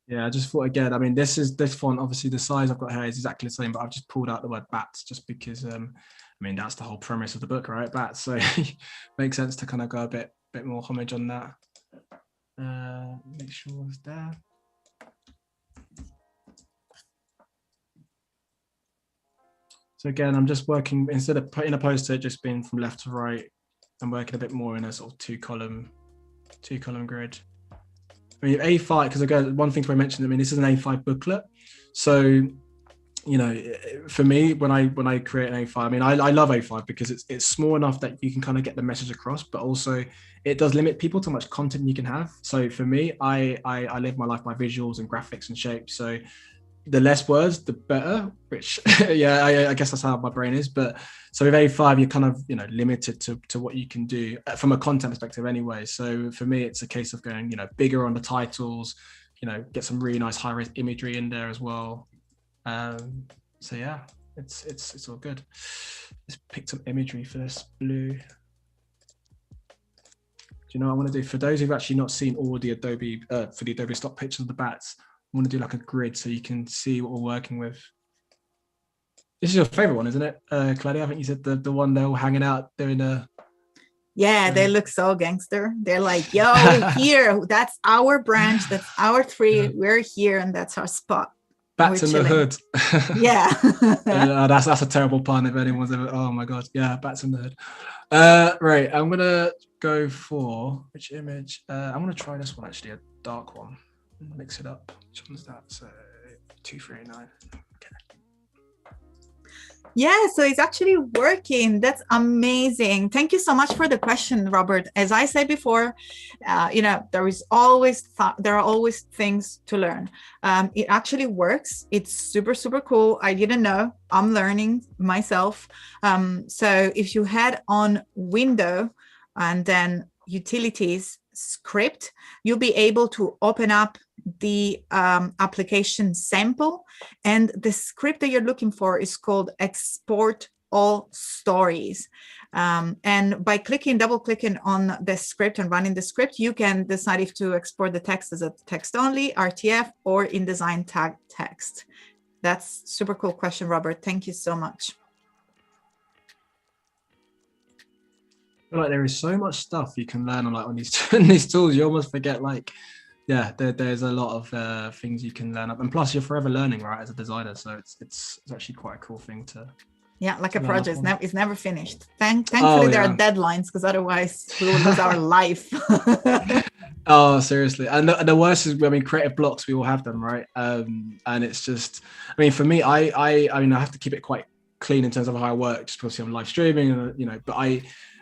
Yeah, I just thought again, I mean, this font, obviously the size I've got here is exactly the same, but I've just pulled out the word bats just because, I mean, that's the whole premise of the book, right? Bats. So makes sense to kind of go a bit more homage on that. Make sure it's there. So again, I'm just working, instead of putting a poster just being from left to right, I'm working a bit more in a sort of two column grid. I mean, A5, because again, one thing I mentioned, I mean, this is an A5 booklet. So, you know, for me, when I create an A5, I mean, I love A5 because it's small enough that you can kind of get the message across, but also it does limit people to how much content you can have. So for me, I live my life by visuals and graphics and shapes. So the less words, the better, which, yeah, I guess that's how my brain is. But so with A5, you're kind of, you know, limited to what you can do from a content perspective anyway. So for me, it's a case of going, you know, bigger on the titles, you know, get some really nice high-res imagery in there as well. So yeah, it's all good. Let's pick some imagery for this blue. Do you know what I want to do? For those who've actually not seen all the Adobe, for the Adobe stock pictures of the bats, I want to do like a grid so you can see what we're working with. This is your favorite one, isn't it, Claudia? I think you said the one they're all hanging out doing a... Yeah, they look so gangster. They're like, yo, here, that's our branch, that's our tree, we're here, and that's our spot. Bats in the hood. Yeah. That's a terrible pun if anyone's ever... Oh my God. Yeah, bats in the hood. Right, I'm going to go for... Which image? I'm going to try this one, actually, a dark one. Mix it up. Which one's that? So 239. Okay. Yeah, so it's actually working. That's amazing. Thank you so much for the question, Robert. As I said before, there are always things to learn. It actually works. It's super, super cool. I didn't know. I'm learning myself. So if you head on Window and then Utilities, Script, you'll be able to open up the application sample, and the script that you're looking for is called Export All Stories. And by double clicking on the script and running the script, you can decide if to export the text as a text only, RTF, or InDesign tag text. That's super cool question, Robert. Thank you so much. I feel like there is so much stuff you can learn on these tools. You almost forget there's a lot of things you can learn up, and plus you're forever learning, right, as a designer. So it's actually quite a cool thing to. Yeah, like a project is never finished. Thankfully, there are deadlines, because otherwise we will lose our life. Oh, seriously. And the worst is, creative blocks, we all have them, right? And it's just, for me, I have to keep it quite clean in terms of how I work, just because I'm live streaming, but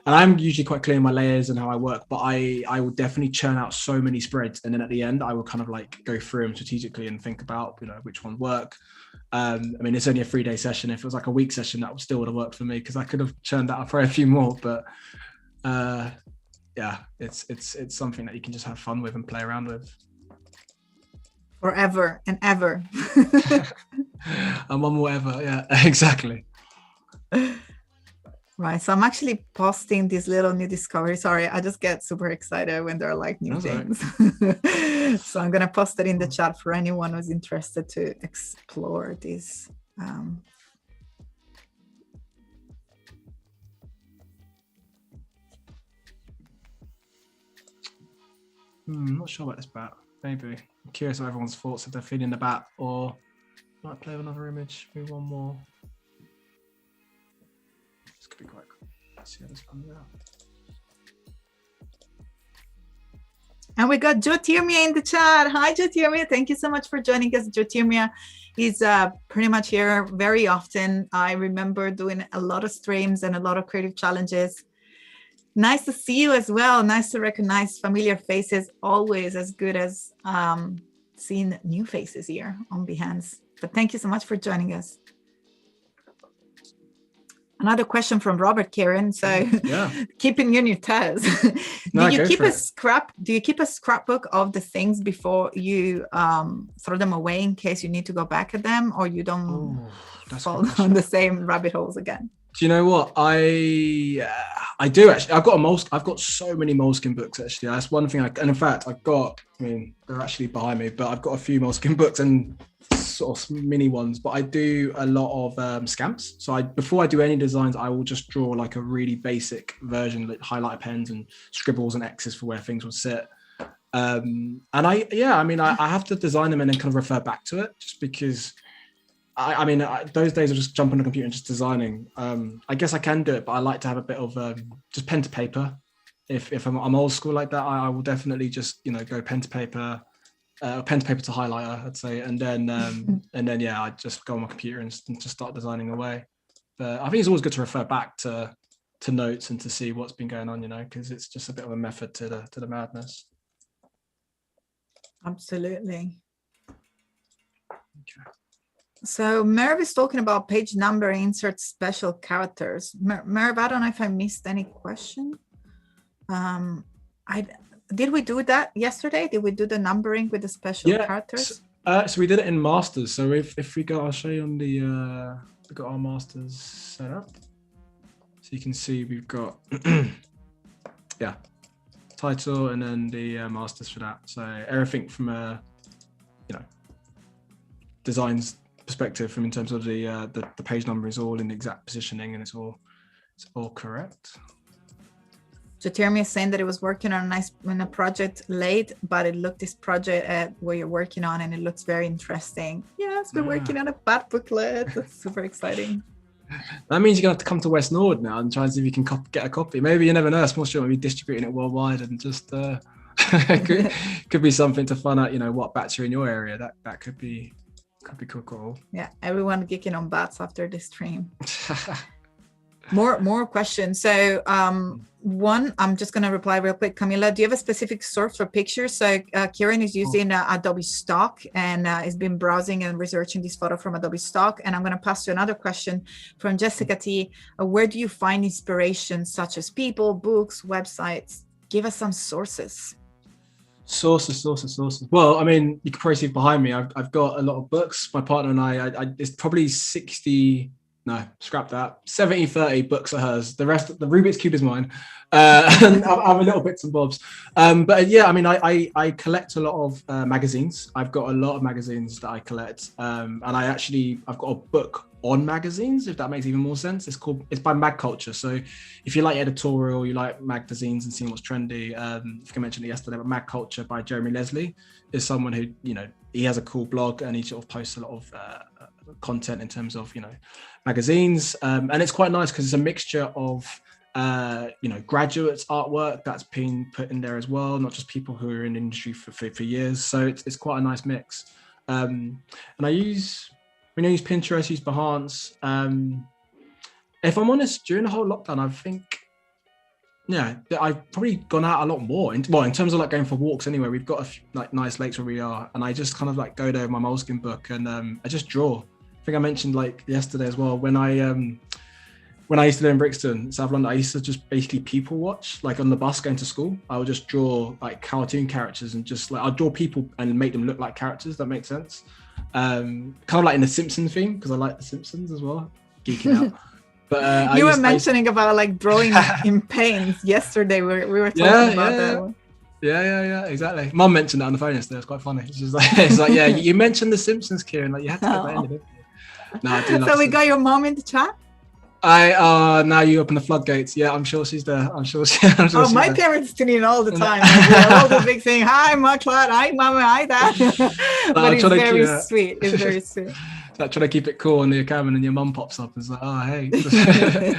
I'm usually quite clear in my layers and how I work, but I will definitely churn out so many spreads. And then at the end, I will kind of go through them strategically and think about, which one work. It's only a 3-day session. If it was like a week session, that still would have worked for me, because I could have churned out for a few more. But it's something that you can just have fun with and play around with. Forever and ever. And one more ever. Yeah, exactly. Right. So I'm actually posting this little new discovery. Sorry, I just get super excited when there are new things. Right. So I'm going to post it in the chat for anyone who's interested to explore this. I'm not sure what this bat. Maybe. I'm curious what everyone's thoughts, if they're feeling the bat, or might play with another image. Maybe one more. This could be quite cool. Let's see how this comes out. And we got Jyotirmia in the chat. Hi, Jyotirmia. Thank you so much for joining us. Jyotirmia is pretty much here very often. I remember doing a lot of streams and a lot of creative challenges. Nice to see you as well. Nice to recognize familiar faces. Always as good as seeing new faces here on Behance. But thank you so much for joining us. Another question from Robert, Kieron. So keeping you on your toes. Do you keep a scrapbook of the things before you throw them away in case you need to go back at them, or you don't fall down the same rabbit holes again? Do you know what? I do actually. I've got so many Moleskine books actually. That's one thing. And in fact, they're actually behind me, but I've got a few Moleskine books and sort of mini ones. But I do a lot of scamps. So before I do any designs, I will just draw like a really basic version, like highlighter pens and scribbles and X's for where things will sit. And I have to design them and then kind of refer back to it, just because. Those days of just jumping on the computer and just designing. I guess I can do it, but I like to have a bit of just pen to paper. If I'm old school like that, I will definitely just go pen to paper to highlighter, I'd say, and then I just go on my computer and just start designing away. But I think it's always good to refer back to notes and to see what's been going on, because it's just a bit of a method to the madness. Absolutely. Okay. So Merv is talking about page number, insert special characters. Merv, I don't know if I missed any question. Did we do that yesterday? Did we do the numbering with the special characters? So we did it in masters. So if we go, I'll show you on the we've got our masters set up. So you can see we've got title and then the masters for that. So everything from a designs perspective, from in terms of the page number is all in the exact positioning and it's all correct. Jyotirmia is saying that it was working on a project late, but it looked this project at where you're working on and it looks very interesting. Yes, we're working on a bad booklet. That's super exciting. That means you're gonna have to come to West Norwood now and try and see if you can get a copy. Maybe, you never know, Small Street might be distributing it worldwide and just could be something to find out, what batch are in your area. That could be Could be cool. Yeah, everyone geeking on bats after the stream. More questions. So one, I'm just going to reply real quick. Camila, do you have a specific source for pictures? So Kieron is using Adobe Stock and has been browsing and researching this photo from Adobe Stock. And I'm going to pass to another question from Jessica T. Where do you find inspiration, such as people, books, websites? Give us some sources. Sources. Well, I mean, you can probably see behind me, I've got a lot of books. My partner and I it's probably 70-30 books are hers. The rest, the Rubik's Cube is mine. And I'm a little bits and bobs. But yeah, I mean, I collect a lot of magazines. I've got a lot of magazines that I collect. And I've got a book on magazines, if that makes even more sense. It's by Mag Culture. So if you like editorial, you like magazines and seeing what's trendy, I think I mentioned it yesterday, but Mag Culture by Jeremy Leslie is someone who, he has a cool blog and he sort of posts a lot of content in terms of, magazines. And it's quite nice because it's a mixture of, graduates artwork that's been put in there as well, not just people who are in the industry for years. So it's quite a nice mix. And I use Pinterest, use Behance. If I'm honest, during the whole lockdown, I think, I've probably gone out a lot more. In terms of like going for walks anyway, we've got a few, like nice lakes where we are, and I just kind of like go there with my Moleskine book and I just draw. I think I mentioned like yesterday as well, when I used to live in Brixton, South London, I used to just basically people watch, like on the bus going to school. I would just draw like cartoon characters and just like, I'd draw people and make them look like characters. That makes sense. Kind of like in the Simpsons theme, because I like the Simpsons as well, geeking out. But you were mentioning about like drawing in paints yesterday. We were talking about that one. Yeah, exactly. Mum mentioned that on the phone yesterday. It's quite funny. She's like, yeah, you mentioned the Simpsons, Kieron. Like you had to get that in, didn't you? No, I do love so we got your mom in the chat. Now you open the floodgates. Yeah, I'm sure she's there. I'm sure my there. Parents tune in all the time. Like, all the big thing. Hi, Maclad. Hi, Mama. Hi, Dad. But it's very sweet. It's very sweet. Like trying to keep it cool on the camera, and then your mum pops up and is like, "Oh, hey."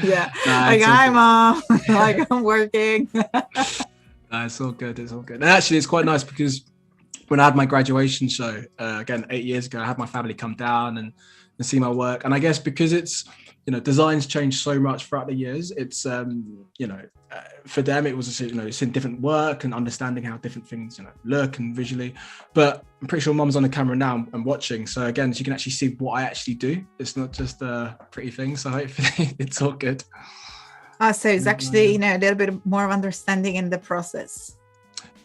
Yeah. Like, hi, Mom. Like, I'm working. It's all good. It's all good. And actually, it's quite nice because when I had my graduation show, again, 8 years ago, I had my family come down and see my work. And I guess because it's, designs change so much throughout the years. It's, for them, it was, it's in different work and understanding how different things, look and visually. But I'm pretty sure Mum's on the camera now and watching. So again, she can actually see what I actually do. It's not just a pretty thing. So hopefully it's all good. So it's actually, a little bit more of understanding in the process.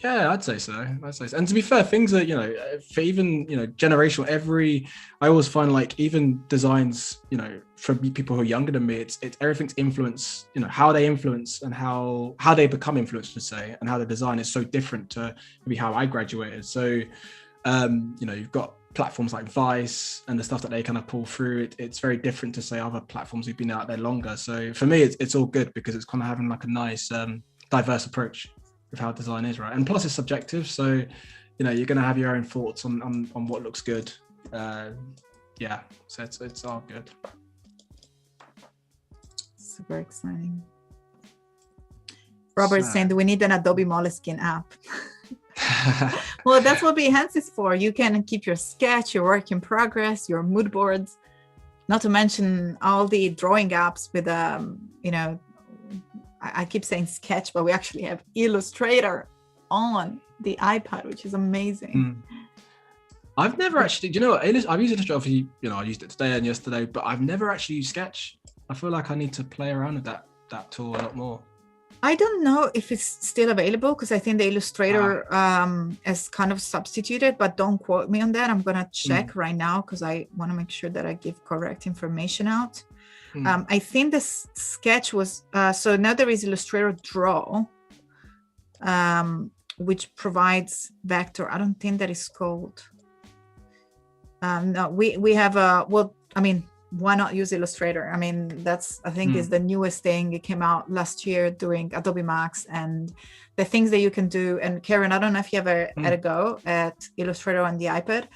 Yeah, I'd say so. And to be fair, things are, for even, generational, I always find like even designs, from people who are younger than me, it's everything's influence, how they influence and how they become influenced, to say, and how the design is so different to maybe how I graduated. So, you've got platforms like Vice and the stuff that they kind of pull through. It's very different to say other platforms who've been out there longer. So for me, it's all good because it's kind of having like a nice, diverse approach with how design is, right? And plus it's subjective, so you're going to have your own thoughts on what looks good. So it's all good. Super exciting. Robert's saying that we need an Adobe Moleskine app. Well, that's what Behance is for. You can keep your sketch, your work in progress, your mood boards, not to mention all the drawing apps with I keep saying Sketch, but we actually have Illustrator on the iPad, which is amazing. I've never actually, I've used Illustrator, I used it today and yesterday, but I've never actually used Sketch. I feel like I need to play around with that tool a lot more. I don't know if it's still available because I think the Illustrator is kind of substituted, but don't quote me on that. I'm going to check right now because I want to make sure that I give correct information out. I think the Sketch was, so now there is Illustrator Draw, which provides vector. I don't think that is called. No, we have why not use Illustrator? I mean, that's, I think is the newest thing. It came out last year doing Adobe Max and the things that you can do. And Kieron, I don't know if you ever had a go at Illustrator on the iPad.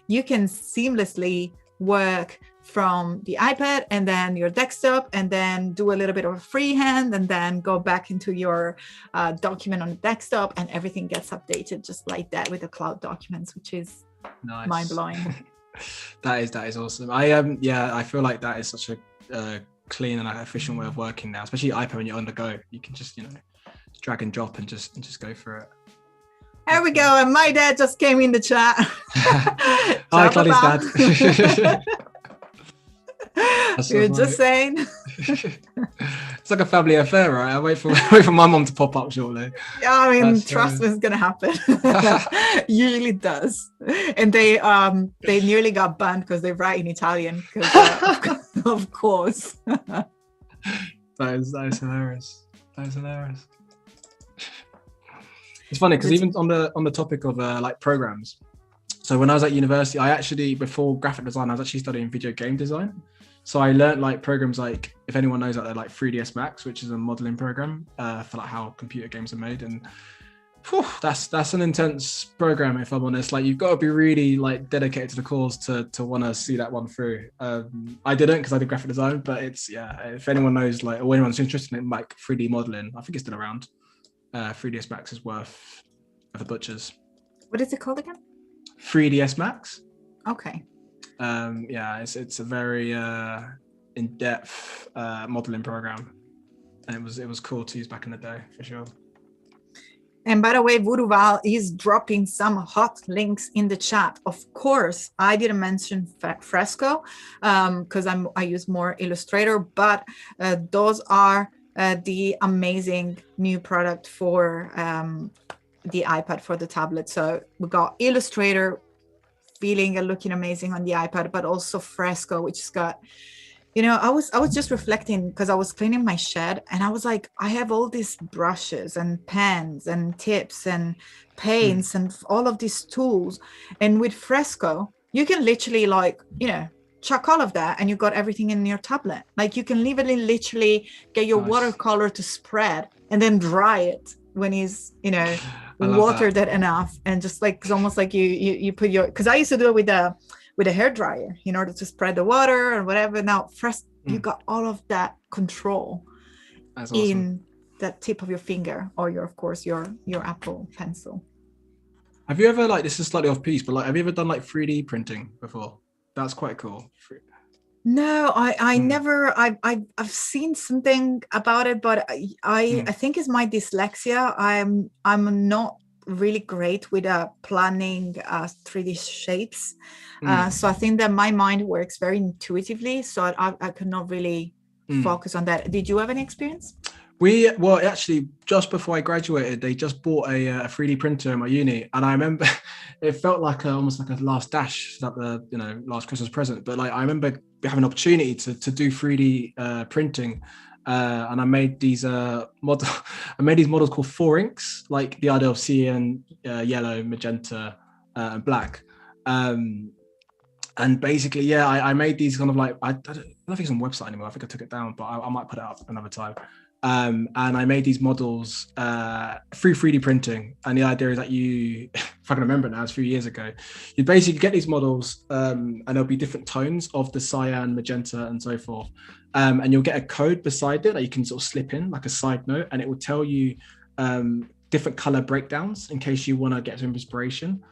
You can seamlessly work from the iPad and then your desktop and then do a little bit of a freehand and then go back into your document on the desktop and everything gets updated just like that with the cloud documents, which is mind-blowing. That is awesome. I feel like that is such a clean and efficient way of working now, especially iPad when you're on the go. You can just drag and drop and just go for it. There we go. And my dad just came in the chat. Hi, Claudia's dad. You're just saying. It's like a family affair, right? I wait for my mom to pop up shortly. Yeah, I mean, trust me, it's gonna happen. Usually does. And they nearly got banned because they write in Italian. Of course. That is hilarious. That is hilarious. It's funny because even on the topic of like programs. So when I was at university, I actually, before graphic design, I was actually studying video game design. So I learned like programs like, if anyone knows that, they're like 3ds Max, which is a modeling program for like how computer games are made. And that's an intense program, if I'm honest. Like you've got to be really like dedicated to the cause to want to see that one through. I didn't because I did graphic design, but it's, if anyone knows like, or anyone's interested in like 3D modeling, I think it's still around. 3ds Max is worth the butchers. What is it called again? 3ds Max. Okay. It's a very in-depth modeling program, and it was cool to use back in the day for sure. And by the way, Vuruval is dropping some hot links in the chat. Of course, I didn't mention Fresco because I use more Illustrator, but those are the amazing new product for the iPad, for the tablet. So we got Illustrator feeling and looking amazing on the iPad, but also Fresco, which has got, I was just reflecting because I was cleaning my shed and I was like, I have all these brushes and pens and tips and paints and all of these tools. And with Fresco, you can literally chuck all of that and you got everything in your tablet. Like you can literally get your watercolor to spread and then dry it when it's, watered it enough, and just like it's almost like you put your, because I used to do it with a hair dryer in order to spread the water or whatever. Now you got all of that control in that tip of your finger, or your Apple Pencil. Have you ever, this is slightly off piece, but have you ever done 3D printing before? That's quite cool. No, I never. I've seen something about it, but I think it's my dyslexia. I'm not really great with planning 3D shapes. So I think that my mind works very intuitively. So I could not really focus on that. Did you have any experience? Actually, just before I graduated, they just bought a 3D printer in my uni, and I remember it felt like almost like a last dash, like the last Christmas present. But I remember having an opportunity to do 3D printing, and I made these models called 4 inks, like the idea of seeing yellow, magenta, and black. And basically, I made these kind of I don't know if it's on the website anymore. I think I took it down, but I might put it up another time. And I made these models through 3D printing. And the idea is that you, if I can remember it now, it's a few years ago, you basically get these models and there'll be different tones of the cyan, magenta, and so forth. And you'll get a code beside it that you can sort of slip in like a side note, and it will tell you different color breakdowns in case you want to get some inspiration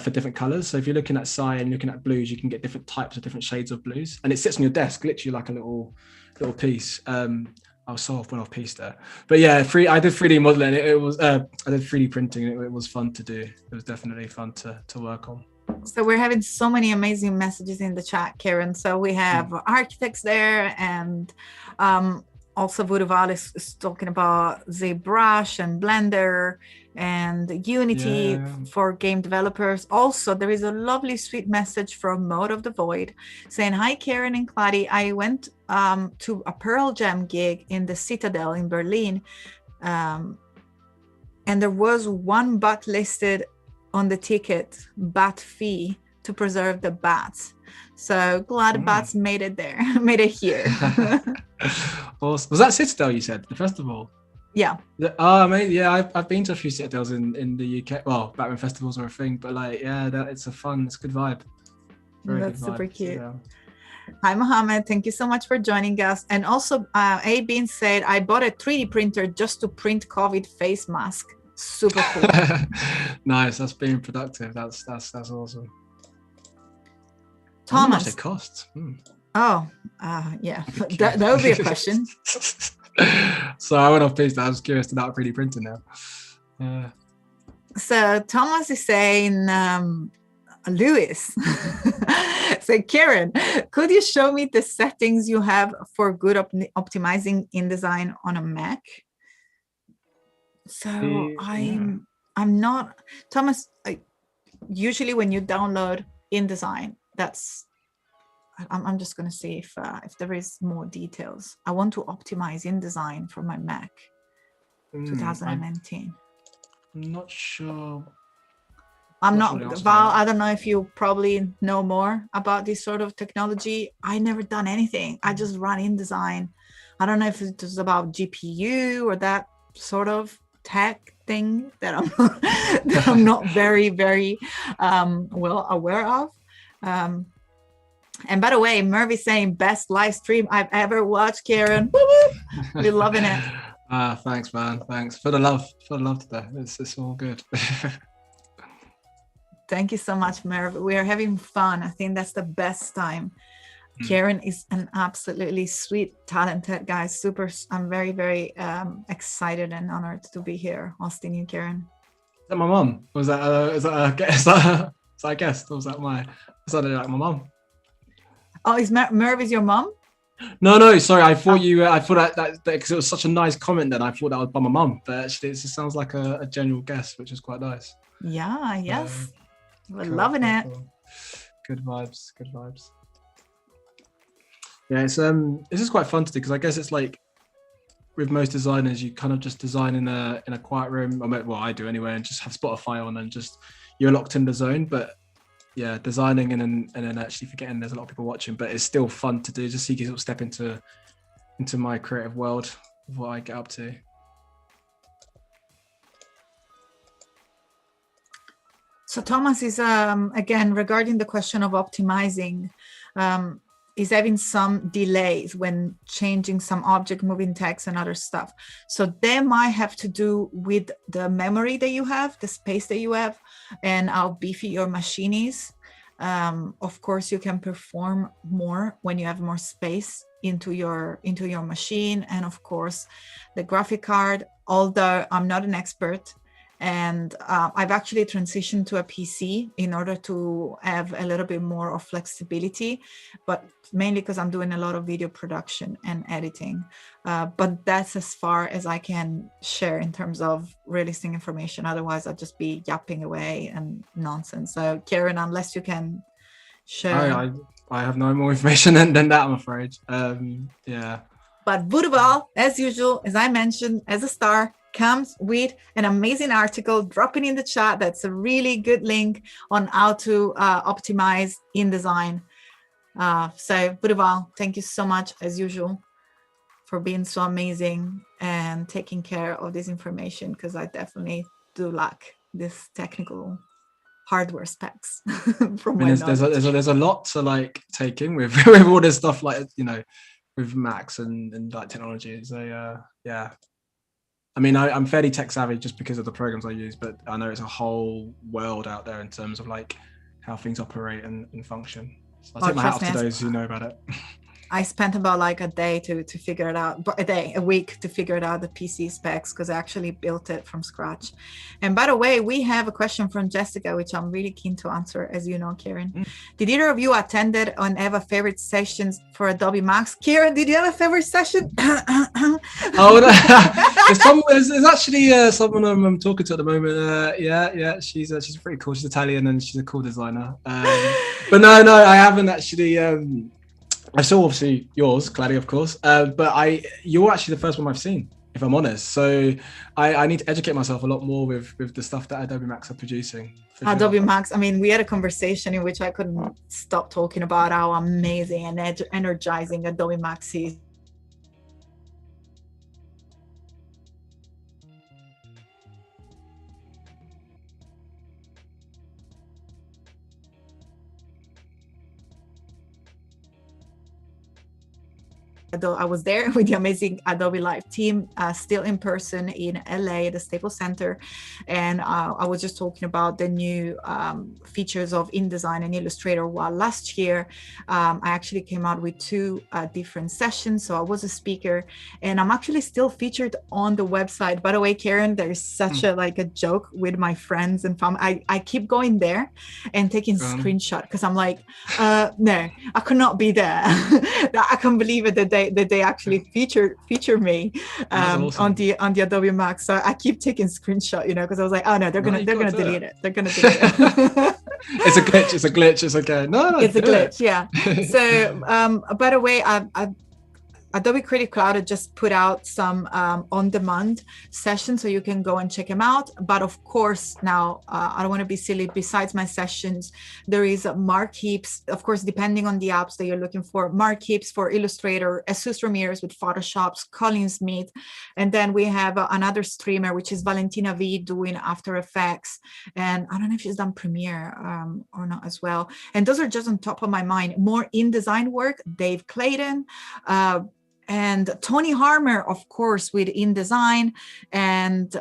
for different colors. So if you're looking at cyan, looking at blues, you can get different types of different shades of blues. And it sits on your desk, literally like a little piece. I was so off piece there, but I did 3D modeling. It was I did 3D printing. It was fun to do. It was definitely fun to work on. So we're having so many amazing messages in the chat, Kieron. So we have architects there, and also Vuruval is talking about ZBrush and Blender and Unity for game developers. Also, there is a lovely sweet message from Mode of the Void saying, hi, Kieron and Claudia. I went to a Pearl Jam gig in the Citadel in Berlin, and there was one bat listed on the ticket, bat fee, to preserve the bats. So glad bats made it there, made it here. Awesome. Was that Citadel you said, the festival? Yeah. Amazing. Yeah, I've been to a few Citadels in the UK. Well, back when festivals were a thing, but it's a good vibe. That's super cute. Yeah. Hi, Mohammed. Thank you so much for joining us. And also, Abin said, I bought a 3D printer just to print COVID face mask. Super cool. Nice. That's being productive. That's awesome. I wonder how much Thomas. it costs. Oh, yeah, that would be a question. So I went off page. I was curious about 3D printing now. So Thomas is saying, Lewis, so Kieron, could you show me the settings you have for good optimizing InDesign on a Mac? So I'm not, Thomas, usually when you download InDesign, I'm just going to see if there is more details. I want to optimize InDesign for my Mac 2019. I'm not sure. Val, I don't know if you probably know more about this sort of technology. I never done anything. I just run InDesign. I don't know if it was about GPU or that sort of tech thing that I'm not very, very well aware of. And by the way, Merv is saying best live stream I've ever watched, Kieron. We're loving it. Thanks, man. Thanks for the love today. It's all good. Thank you so much, Merv. We are having fun. I think that's the best time. Kieron is an absolutely sweet, talented guy. Super. I'm very, very excited and honored to be here hosting you, Kieron. Is that my mum? Was that a guest? Or was that like my mum? Oh, is Merv is your mom? No, sorry. I thought I thought that because it was such a nice comment. Then I thought that was by my mum, but actually, it just sounds like a general guest, which is quite nice. Yeah. Yes. We're cool, loving it. Cool. Good vibes. Yeah, it's just quite fun to do because I guess it's like with most designers, you kind of just design in a quiet room. Well, I do anyway, and just have Spotify on and just you're locked in the zone. But yeah, designing and then actually forgetting there's a lot of people watching, but it's still fun to do. Just so you can sort of step into my creative world of what I get up to. So Thomas is again regarding the question of optimizing, is having some delays when changing some object, moving text and other stuff. So they might have to do with the memory that you have, the space that you have, and how beefy your machine is. Of course, you can perform more when you have more space into your machine, and of course, the graphic card. Although I'm not an expert. And I've actually transitioned to a PC in order to have a little bit more of flexibility, but mainly because I'm doing a lot of video production and editing. But that's as far as I can share in terms of releasing information. Otherwise, I'd just be yapping away and nonsense. So, Kieron, unless you can share. I have no more information than that, I'm afraid. Yeah. But Budoval, as usual, as I mentioned, as a star, comes with an amazing article dropping in the chat. That's a really good link on how to optimize InDesign. So Budoval, thank you so much as usual for being so amazing and taking care of this information, because I definitely do lack this technical hardware specs from my knowledge. There's a lot to like take in with with all this stuff, like, you know, with Macs and like technology. So yeah. I mean, I'm fairly tech savvy just because of the programs I use, but I know it's a whole world out there in terms of like how things operate and function. So I take my hat off to those who know about it. I spent about like a day to figure it out, a week to figure it out, the PC specs, because I actually built it from scratch. And by the way, we have a question from Jessica, which I'm really keen to answer, as you know, Kieron. Did either of you attended and have a favorite sessions for Adobe Max? Kieron, did you have a favorite session? There's actually someone I'm talking to at the moment. Yeah, she's pretty cool. She's Italian and she's a cool designer. But no, I haven't actually. I saw obviously yours, Claudia, of course, but you're actually the first one I've seen, if I'm honest. So I need to educate myself a lot more with the stuff that Adobe Max are producing. Adobe Max, I mean, we had a conversation in which I couldn't stop talking about how amazing and energizing Adobe Max is. I was there with the amazing Adobe Live team, still in person in LA, the Staples Center. And I was just talking about the new features of InDesign and Illustrator. While last year, I actually came out with 2 different sessions. So I was a speaker, and I'm actually still featured on the website. By the way, Kieron, there's such a joke with my friends and family. I keep going there and taking screenshot because I'm like, no, I could not be there. I can't believe it that they actually feature me awesome. on the Adobe Max. So I keep taking screenshot, because I was like, oh no, they're gonna delete it. They're gonna delete it. It's a glitch. It's okay. No, it's a glitch. Yeah. So by the way, Adobe Creative Cloud had just put out some on-demand sessions, so you can go and check them out. But of course, now I don't want to be silly. Besides my sessions, there is mark heaps. Of course, depending on the apps that you're looking for, mark heaps for Illustrator, Jesus Ramirez with Photoshops, Colin Smith, and then we have another streamer, which is Valentina V, doing After Effects, and I don't know if she's done Premiere or not as well. And those are just on top of my mind. More InDesign work, Dave Clayton. And Tony Harmer, of course, with InDesign, and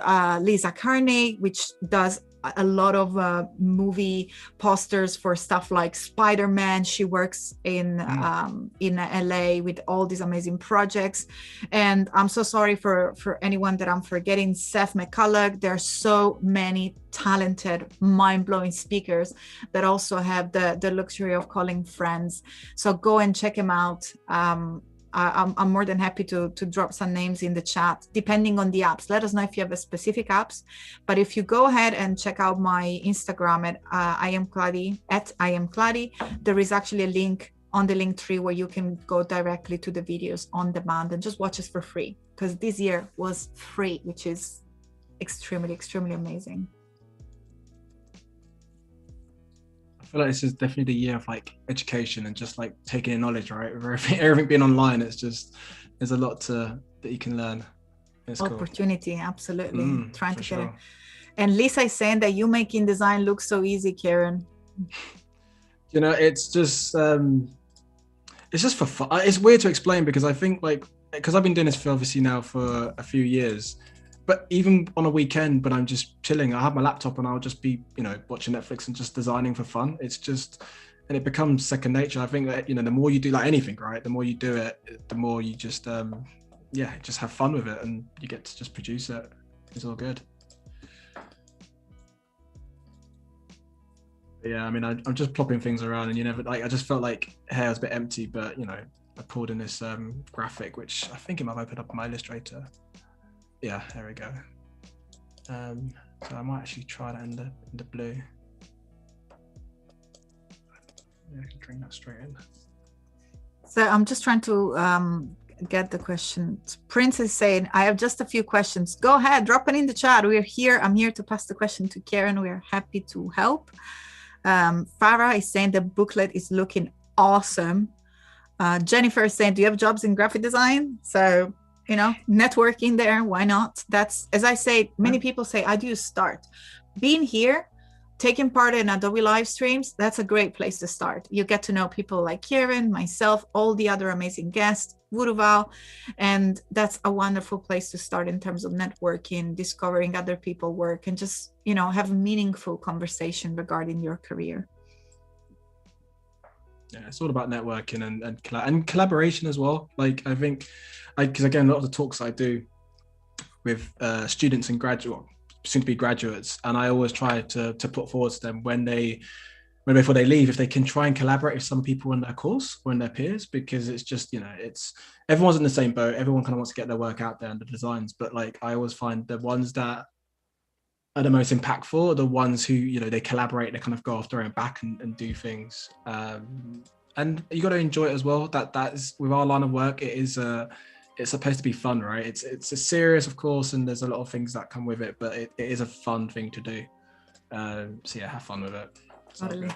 Lisa Carney, which does a lot of movie posters for stuff like Spider-Man. She works in LA with all these amazing projects. And I'm so sorry for anyone that I'm forgetting. Seth McCulloch. There are so many talented, mind-blowing speakers that also have the luxury of calling friends. So go and check them out. I'm more than happy to drop some names in the chat, depending on the apps. Let us know if you have a specific apps. But if you go ahead and check out my Instagram at I am Claudia, there is actually a link on the Linktree where you can go directly to the videos on demand and just watch us for free. Because this year was free, which is extremely, extremely amazing. I feel like this is definitely the year of education and just taking in knowledge, right? Everything being online, there's a lot that you can learn. It's opportunity, cool. Absolutely. Trying to get it. And Lisa is saying that you make InDesign look so easy, Kieron. It's just for fun. It's weird to explain because I think because I've been doing this for obviously now for a few years. But even on a weekend, when I'm just chilling, I have my laptop and I'll just be, watching Netflix and just designing for fun. It's just, and it becomes second nature. I think that, the more you do anything, right? The more you do it, the more you just, just have fun with it and you get to just produce it. It's all good. But yeah, I mean, I'm just plopping things around and you never, I just felt like hair was a bit empty, but, I pulled in this graphic, which I think it might have opened up in my Illustrator. Yeah, there we go. So I might actually try that in the blue. Yeah, I can bring that straight in. So I'm just trying to get the questions. Prince is saying, I have just a few questions. Go ahead, drop it in the chat. We're here. I'm here to pass the question to Kieron. We're happy to help. Farah is saying the booklet is looking awesome. Jennifer is saying, do you have jobs in graphic design? So networking there, why not? That's, as I say, many people say, how do you start? Being here, taking part in Adobe live streams, that's a great place to start. You get to know people like Kieron, myself, all the other amazing guests, Wuruval, and that's a wonderful place to start in terms of networking, discovering other people's work, and just, have a meaningful conversation regarding your career. Yeah, it's all about networking and collaboration as well. I think, because again, a lot of the talks I do with students and soon to be graduates, and I always try to put forward to them before they leave, if they can try and collaborate with some people in their course or in their peers, because it's just, it's everyone's in the same boat. Everyone kind of wants to get their work out there and the designs, but I always find the ones that are the most impactful are the ones who, they collaborate, they kind of go off their own back and do things. And you got to enjoy it as well. That is, with our line of work, it's supposed to be fun, right? It's a serious, of course, and there's a lot of things that come with it, but it is a fun thing to do. So yeah, have fun with it. Totally.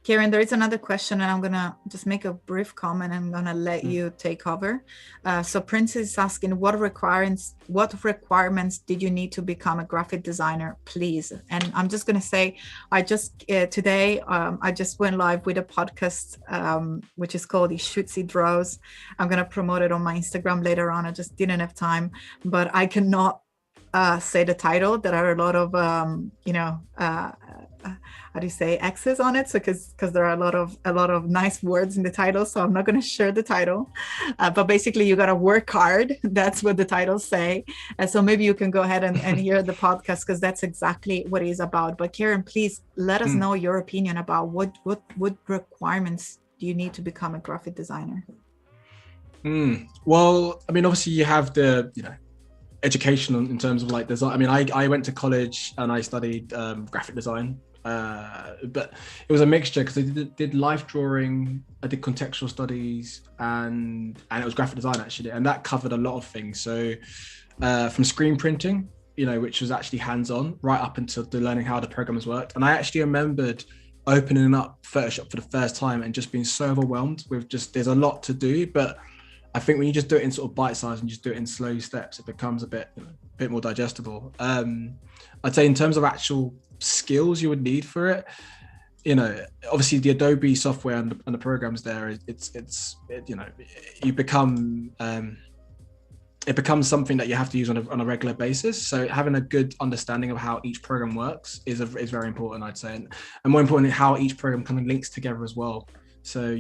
Kieron, there is another question, and I'm gonna just make a brief comment. I'm gonna let you take over. So Princess is asking, what requirements did you need to become a graphic designer, please? And I'm just gonna say, I just today I just went live with a podcast which is called "He Shoots, He Draws." I'm gonna promote it on my Instagram later on. I just didn't have time, but I cannot say the title. There are a lot of how do you say, X's on it, so because there are a lot of nice words in the title, so I'm not going to share the title, but basically you got to work hard. That's what the titles say. And so maybe you can go ahead and hear the podcast, because that's exactly what it is about. But Kieron, please let us know your opinion about what requirements do you need to become a graphic designer. Well, I mean, obviously you have the education in terms of like design. I mean, I went to college and I studied graphic design, but it was a mixture, because I did life drawing, I did contextual studies, and it was graphic design actually, and that covered a lot of things. So from screen printing, which was actually hands-on, right up until the learning how the programs worked. And I actually remembered opening up Photoshop for the first time and just being so overwhelmed with there's a lot to do. But I think when you just do it in sort of bite size and just do it in slow steps, it becomes a bit more digestible. I'd say in terms of actual skills you would need for it, obviously the Adobe software and the programs there, it becomes something that you have to use on a regular basis. So having a good understanding of how each program works is very important, I'd say, and more importantly, how each program kind of links together as well. So,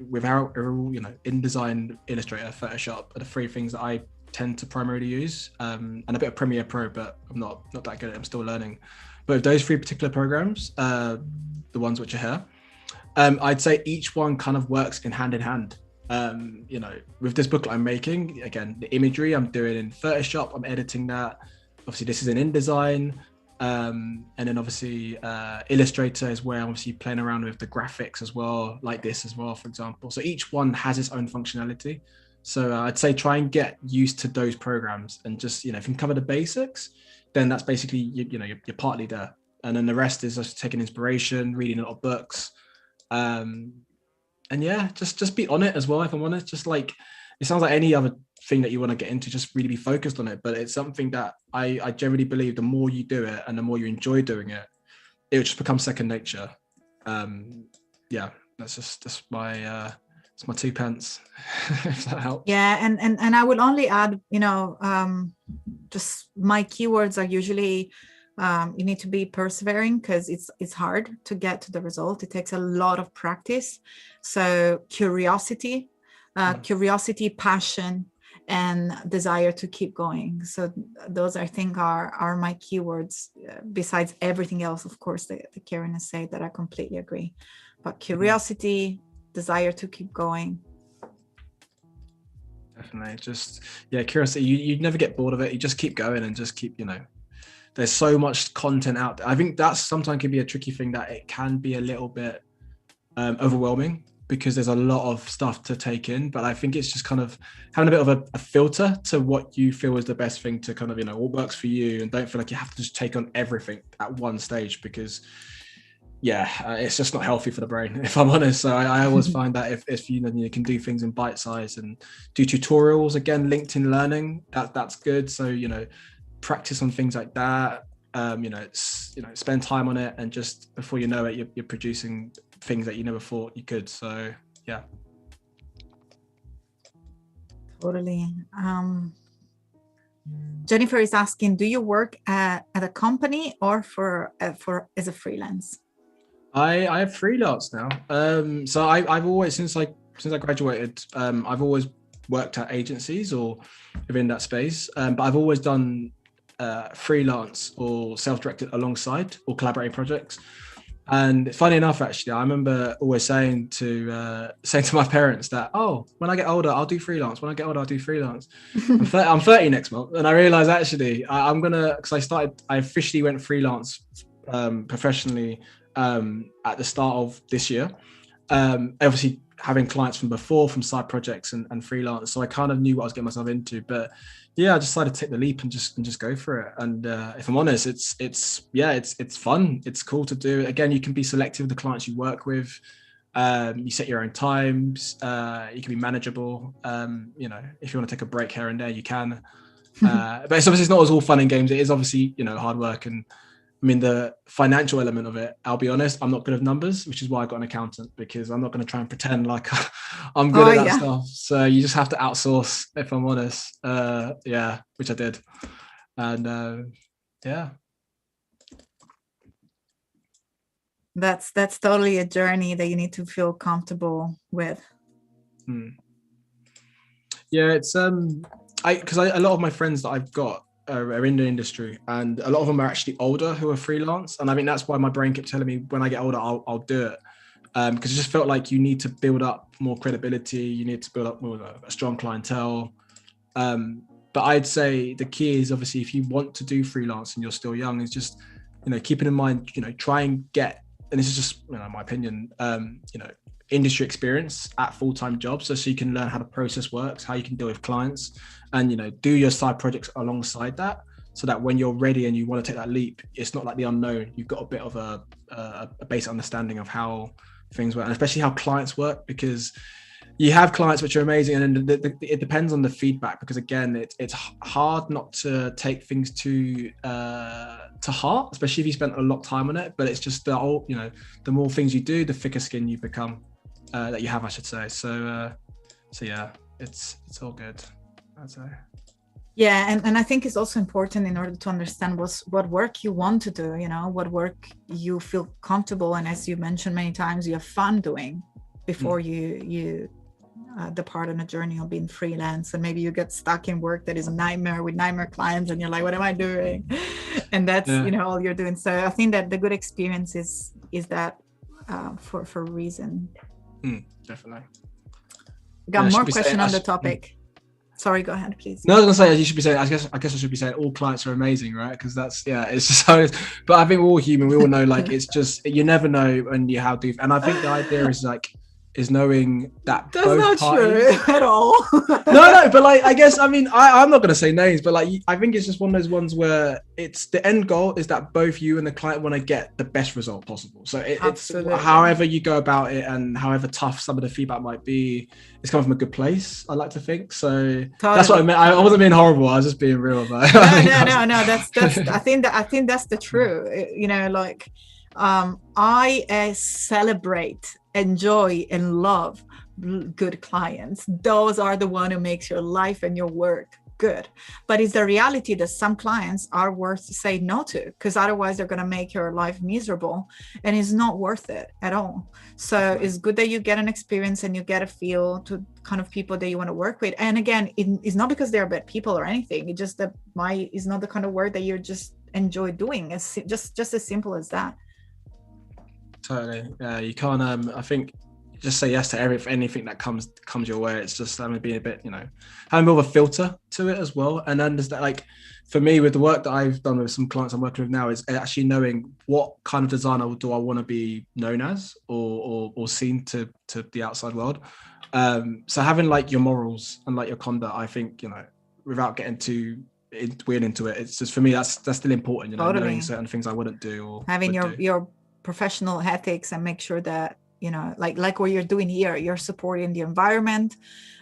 without, InDesign, Illustrator, Photoshop are the three things that I tend to primarily use, and a bit of Premiere Pro, but I'm not that good at it. I'm still learning. But with those three particular programs, the ones which are here, I'd say each one kind of works in hand. With this booklet I'm making, again, the imagery I'm doing in Photoshop, I'm editing that. Obviously, this is in InDesign. And then obviously Illustrator is where I'm obviously playing around with the graphics as well, like this as well, for example. So each one has its own functionality. So I'd say try and get used to those programs, and just, if you can cover the basics, then that's basically, you're partly there. And then the rest is just taking inspiration, reading a lot of books. And yeah, just be on it as well, if I'm honest. Just like, it sounds like any other thing that you want to get into, just really be focused on it. But it's something that I generally believe the more you do it and the more you enjoy doing it, it will just become second nature. Yeah, that's my 2 pence, if that helps. Yeah, and I would only add, just my keywords are usually, you need to be persevering, because it's hard to get to the result. It takes a lot of practice. So curiosity, passion, and desire to keep going. So those, I think, are my keywords, besides everything else, of course, that Kieron has said, that I completely agree. But curiosity, desire to keep going. Definitely. Just, curiosity. You never get bored of it. You just keep going and just keep, there's so much content out there. I think that's sometimes can be a tricky thing, that it can be a little bit overwhelming, because there's a lot of stuff to take in. But I think it's just kind of having a bit of a filter to what you feel is the best thing to kind of, what works for you, and don't feel like you have to just take on everything at one stage, because it's just not healthy for the brain, if I'm honest. So I always find that if you can do things in bite size and do tutorials, again, LinkedIn Learning, that's good. So, practice on things like that, spend time on it, and just before you know it, you're producing things that you never thought you could. So yeah, totally. Jennifer is asking, do you work at a company or for as a freelance? I have freelance now. So I've always, since I graduated, I've always worked at agencies or within that space, but I've always done freelance or self-directed alongside or collaborating projects. And funny enough, actually, I remember always saying to my parents that, when I get older, I'll do freelance. When I get older, I'll do freelance. I'm 30 next month, and I realized actually I'm gonna, because I officially went freelance professionally at the start of this year. Obviously having clients from before, from side projects and freelance, so I kind of knew what I was getting myself into. But yeah, I decided to take the leap and just go for it. And if I'm honest, it's fun. It's cool to do. Again, you can be selective with the clients you work with. You set your own times. You can be manageable. If you want to take a break here and there, you can. But it's obviously not as all fun and games. It is obviously, hard work. And I mean, the financial element of it, I'll be honest, I'm not good at numbers, which is why I got an accountant, because I'm not going to try and pretend like I'm good at that stuff. So you just have to outsource, if I'm honest. Which I did. And That's totally a journey that you need to feel comfortable with. Yeah, it's because a lot of my friends that I've got are in the industry, and a lot of them are actually older who are freelance, and I think that's why my brain kept telling me when I get older I'll do it, because it just felt like you need to build up more credibility, you need to build up more a strong clientele. But I'd say the key is, obviously, if you want to do freelance and you're still young, is just keeping in mind, try and get, and this is just my opinion, industry experience at full-time jobs, so you can learn how the process works, how you can deal with clients, and do your side projects alongside that, so that when you're ready and you want to take that leap, it's not like the unknown. You've got a bit of a basic understanding of how things work, and especially how clients work, because you have clients which are amazing, and then it depends on the feedback, because again, it's hard not to take things to heart, especially if you spent a lot of time on it. But it's just the more things you do, the thicker skin you become, that you have, I should say. So yeah, it's all good, I'd say. Yeah, and I think it's also important, in order to understand what work you want to do, what work you feel comfortable, and as you mentioned many times, you have fun doing before you depart on a journey of being freelance. And maybe you get stuck in work that is a nightmare with nightmare clients, and you're like, what am I doing? And that's all you're doing. So I think that the good experience is that for a reason. Definitely. Got more question on the topic. Sorry, go ahead, please. No, I was gonna say, you should be saying, I guess I should be saying all clients are amazing, right? Because it's just how it is. But I think we're all human. We all know, like, it's just, you never know when you have to. And I think the idea is knowing that that's both not parties, true at all. no, but like, I guess, I mean, I'm not going to say names, but like, I think it's just one of those ones where it's the end goal is that both you and the client want to get the best result possible. So it's however you go about it, and however tough some of the feedback might be, it's coming from a good place, I like to think. So that's what I meant. I wasn't being horrible, I was just being real about it. No, that's I think that's the true, I celebrate, enjoy, and love good clients. Those are the one who makes your life and your work good. But it's the reality that some clients are worth to say no to, because otherwise they're going to make your life miserable, and it's not worth it at all. So it's good that you get an experience and you get a feel to kind of people that you want to work with. And again, it's not because they're bad people or anything. It's just that it's not the kind of work that you just enjoy doing. It's just as simple as that. Totally. Yeah, you can't. I think just say yes to anything that comes your way. It's just being a bit, having more of a filter to it as well, and understand. Like for me, with the work that I've done with some clients I'm working with now, is actually knowing what kind of designer do I want to be known as, or seen to the outside world. So having like your morals and like your conduct, I think, without getting too weird into it, it's just, for me, that's still important. Totally. Knowing certain things I wouldn't do, or having your professional ethics, and make sure that like what you're doing here, you're supporting the environment,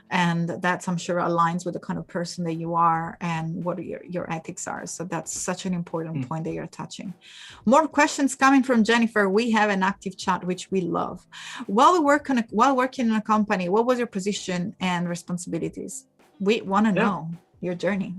and that's, I'm sure, aligns with the kind of person that you are and what your ethics are. So that's such an important point that you're touching. More questions coming from Jennifer. We have an active chat, which we love. While working in a company, what was your position and responsibilities? We want to know your journey.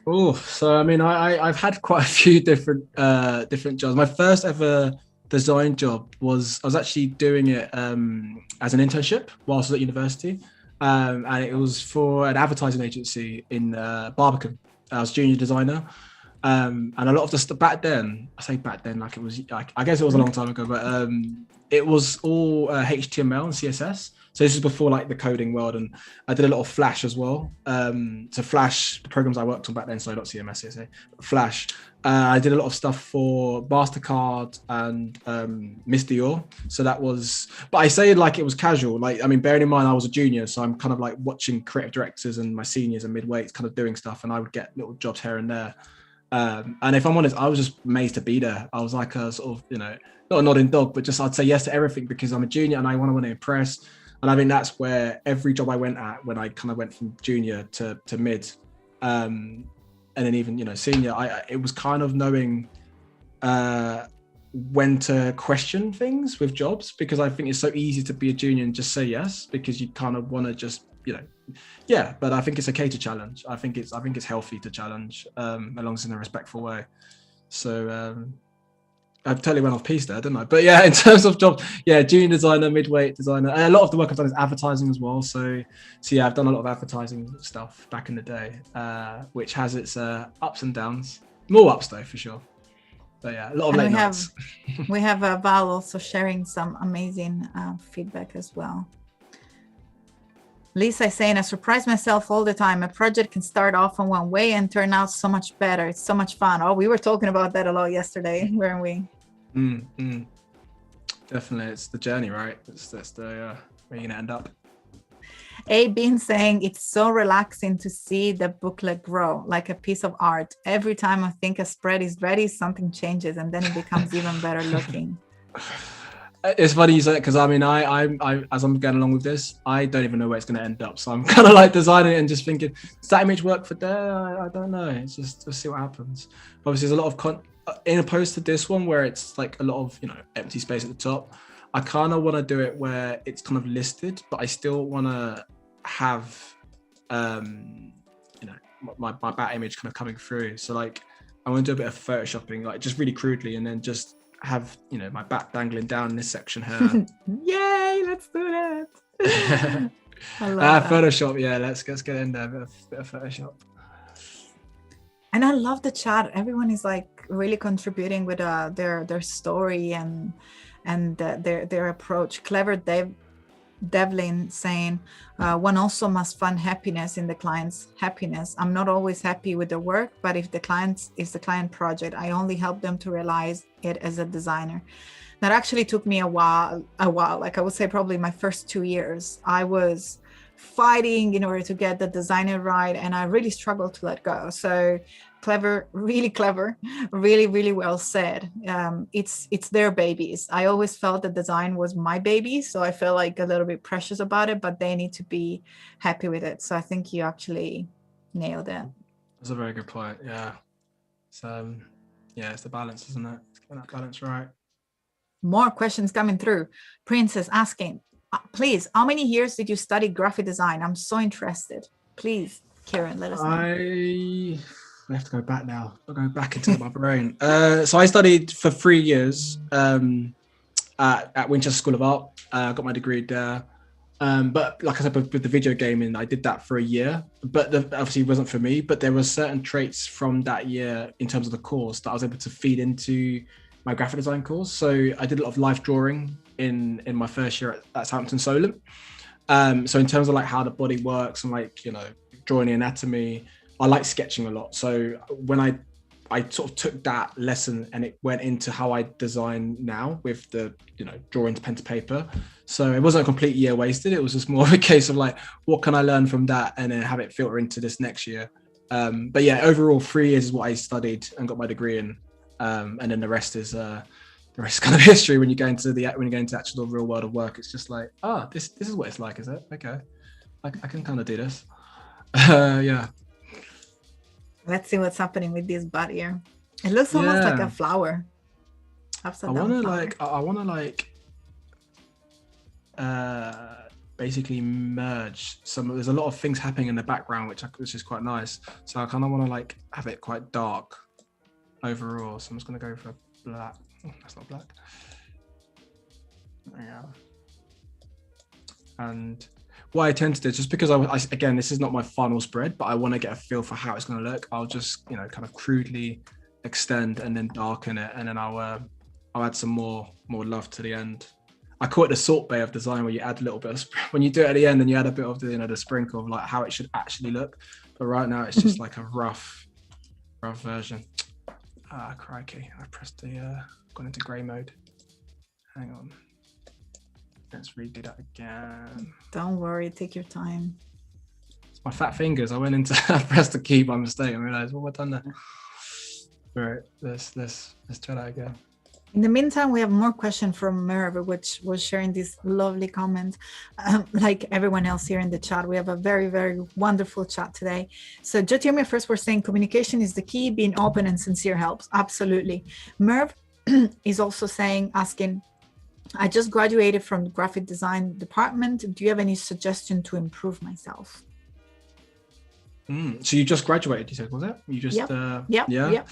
Oh, so I mean, I've had quite a few different jobs. My first ever design job was, I was actually doing it as an internship whilst I was at university, and it was for an advertising agency in Barbican. I was junior designer, and a lot of the stuff back then, I say back then like it was, I guess it was a long time ago, but it was all HTML and CSS. So this is before like the coding world, and I did a lot of Flash as well. So Flash, the programs I worked on back then, so not CMS, CSA, Flash. I did a lot of stuff for MasterCard and Miss Dior. So that was, but I say like it was casual. Like, I mean, bearing in mind I was a junior, so I'm kind of like watching creative directors and my seniors and midweights kind of doing stuff, and I would get little jobs here and there. And if I'm honest, I was just amazed to be there. I was like a sort of, you know, not a nodding dog, but just I'd say yes to everything because I'm a junior and I want to impress. And I think that's where every job I went at, when I kind of went from junior to mid, and then even, you know, senior, it was kind of knowing when to question things with jobs, because I think it's so easy to be a junior and just say yes because you kind of want to just, you know, yeah. But I think it's okay to challenge. I think it's healthy to challenge, as long as in a respectful way. So I totally went off piece there, didn't I? But yeah, in terms of jobs, yeah, junior designer, midweight designer. And a lot of the work I've done is advertising as well. So yeah, I've done a lot of advertising stuff back in the day, which has its ups and downs. More ups though, for sure. But yeah, a lot of late nights. We have Val also sharing some amazing feedback as well. Lisa is saying, I surprise myself all the time. A project can start off in one way and turn out so much better. It's so much fun. Oh, we were talking about that a lot yesterday, weren't we? Definitely, it's the journey, right? That's the where you're gonna end up. A Bean saying, it's so relaxing to see the booklet grow like a piece of art. Every time I think a spread is ready, something changes and then it becomes even better looking. It's funny you say that, because I mean, I as I'm going along with this, I don't even know where it's going to end up. So I'm kind of like designing it and just thinking, does that image work for there? I don't know. It's just see what happens. Obviously, there's a lot of in opposed to this one where it's like a lot of, you know, empty space at the top. I kind of want to do it where it's kind of listed, but I still want to have, you know, my bat image kind of coming through. So like, I want to do a bit of photoshopping, like just really crudely, and then just have, you know, my bat dangling down in this section here. Yay, let's do that. I love that. Photoshop, yeah, let's get in there, a bit of Photoshop. And I love the chat. Everyone is like really contributing with their story and their approach. Clever Devlin saying, one also must find happiness in the client's happiness. I'm not always happy with the work, but if the client is the client project, I only help them to realize it as a designer. That actually took me a while. Like I would say probably my first 2 years, I was fighting in order to get the designer right, and I really struggled to let go. So clever, really well said. It's their babies. I always felt that design was my baby, so I felt like a little bit precious about it, but they need to be happy with it. So I think you actually nailed it. That's a very good point. Yeah. So yeah, it's the balance, isn't it? It's getting that balance right. More questions coming through. Princess asking, please, how many years did you study graphic design? I'm so interested. Please, Kieron, let us know. I have to go back now. I'll go back into my brain. So I studied for 3 years at Winchester School of Art. I got my degree there. But like I said, with the video gaming, I did that for a year. But obviously it wasn't for me. But there were certain traits from that year in terms of the course that I was able to feed into my graphic design course. So I did a lot of life drawing in my first year at Southampton Solent. So in terms of like how the body works and like, you know, drawing the anatomy, I like sketching a lot. So when I sort of took that lesson and it went into how I design now with the, you know, drawing to pen to paper. So it wasn't a complete year wasted. It was just more of a case of like, what can I learn from that and then have it filter into this next year. But yeah, overall 3 years is what I studied and got my degree in. And then the rest is kind of history. When you go into actual real world of work, it's just like, this is what it's like, is it? Okay, I can kind of do this. Yeah. Let's see what's happening with this bud here. It looks almost like a flower. I want to basically merge some. There's a lot of things happening in the background, which is quite nice. So I kind of want to like have it quite dark overall. So I'm just going to go for black. Oh, that's not black. Yeah. And what I tend to do, just because I again, this is not my final spread, but I want to get a feel for how it's going to look. I'll just, you know, kind of crudely extend and then darken it, and then I'll add some more love to the end. I call it the salt bay of design, where you add a little bit of, when you do it at the end, and you add a bit of the, the sprinkle of like how it should actually look. But right now it's just like a rough version. Ah, crikey! I pressed the gone into grey mode. Hang on. Let's redo that again. Don't worry, take your time. It's my fat fingers. I went into I pressed the key by mistake and realized, what have I done there? All right, let's try that again. In the meantime, we have more questions from Merv, which was sharing these lovely comments. Like everyone else here in the chat, we have a very, very wonderful chat today. So Jotiomia first, we're saying communication is the key, being open and sincere helps. Absolutely. Merv is also saying, asking, I just graduated from the graphic design department. Do you have any suggestion to improve myself? So you just graduated, you said, was it? You just, yeah.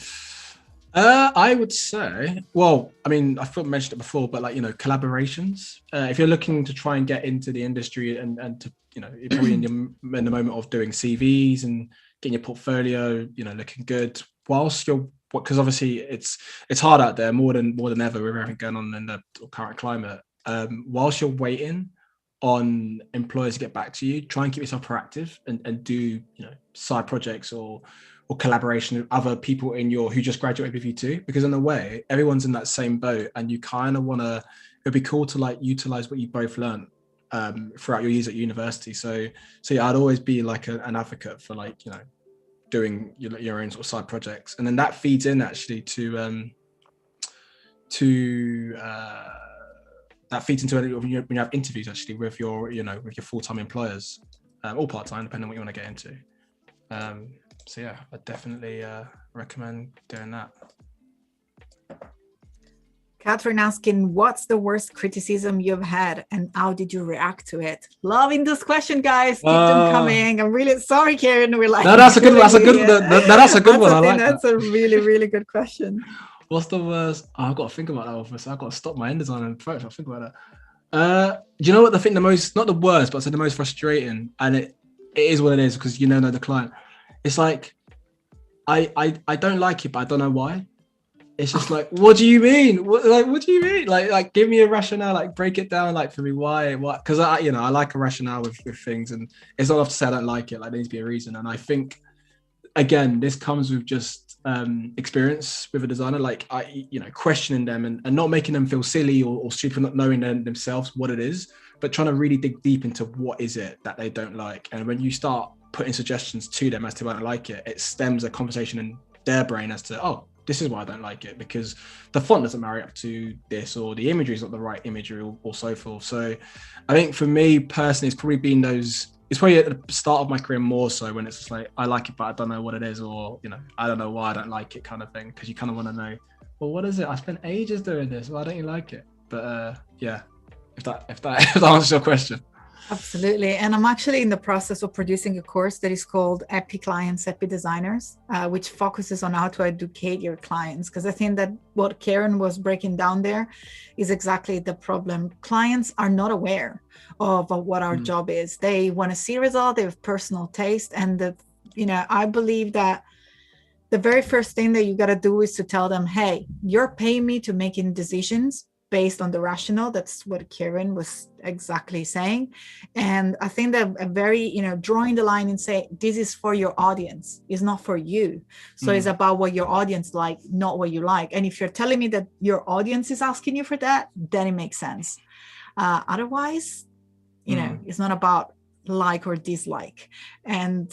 I would say, well, I mean, I thought I mentioned it before, but like, collaborations. If you're looking to try and get into the industry and to, you're probably in the moment of doing CVs and getting your portfolio, looking good, whilst you're, because obviously it's hard out there more than ever with everything going on in the current climate. Whilst you're waiting on employers to get back to you, try and keep yourself proactive and do, side projects or collaboration with other people who just graduated with you too, because in a way everyone's in that same boat, and you kind of want to, it'd be cool to like utilize what you both learned throughout your years at university. So yeah, I'd always be like an advocate for like, doing your own sort of side projects, and then that feeds in actually to that feeds into when you have interviews actually with your with your full-time employers, or part-time, depending on what you want to get into. So yeah, I definitely recommend doing that. Catherine asking, what's the worst criticism you've had and how did you react to it? Loving this question, guys. Keep them coming. I'm really sorry, Kieron. We're like, no, that's a good one. That's a good one. I like that. That's a really, really good question. What's the worst? Oh, I've got to think about that one first. I've got to stop my InDesign and approach. I'll think about that. Do you know what I think the most, not the worst, but I said the most frustrating, and it is what it is, because know the client. It's like, I don't like it, but I don't know why. It's just like, what do you mean? What do you mean? Like, give me a rationale. Like, break it down. Like, for me, why? What? Because I like a rationale with things, and it's not enough to say I don't like it. Like, there needs to be a reason. And I think, again, this comes with just experience with a designer. Like, questioning them and not making them feel silly or stupid, not knowing themselves what it is, but trying to really dig deep into what is it that they don't like. And when you start putting suggestions to them as to why I don't like it, it stems a conversation in their brain as to, oh, this is why I don't like it, because the font doesn't marry up to this, or the imagery is not the right imagery, or so forth. So I think for me personally, it's probably been it's probably at the start of my career more so, when it's just like, I like it, but I don't know what it is, or, I don't know why I don't like it kind of thing. Because you kind of want to know, well, what is it? I spent ages doing this. Why don't you like it? But yeah, if that answers your question. Absolutely. And I'm actually in the process of producing a course that is called Epi Clients, Epi Designers, which focuses on how to educate your clients. Because I think that what Kieron was breaking down there is exactly the problem. Clients are not aware of what our job is. They want to see results, they have personal taste. And I believe that the very first thing that you got to do is to tell them, hey, you're paying me to making decisions based on the rationale. That's what Kieron was exactly saying. And I think that a very, drawing the line and say, this is for your audience, it's not for you. So it's about what your audience like, not what you like. And if you're telling me that your audience is asking you for that, then it makes sense. Otherwise, it's not about like or dislike. And,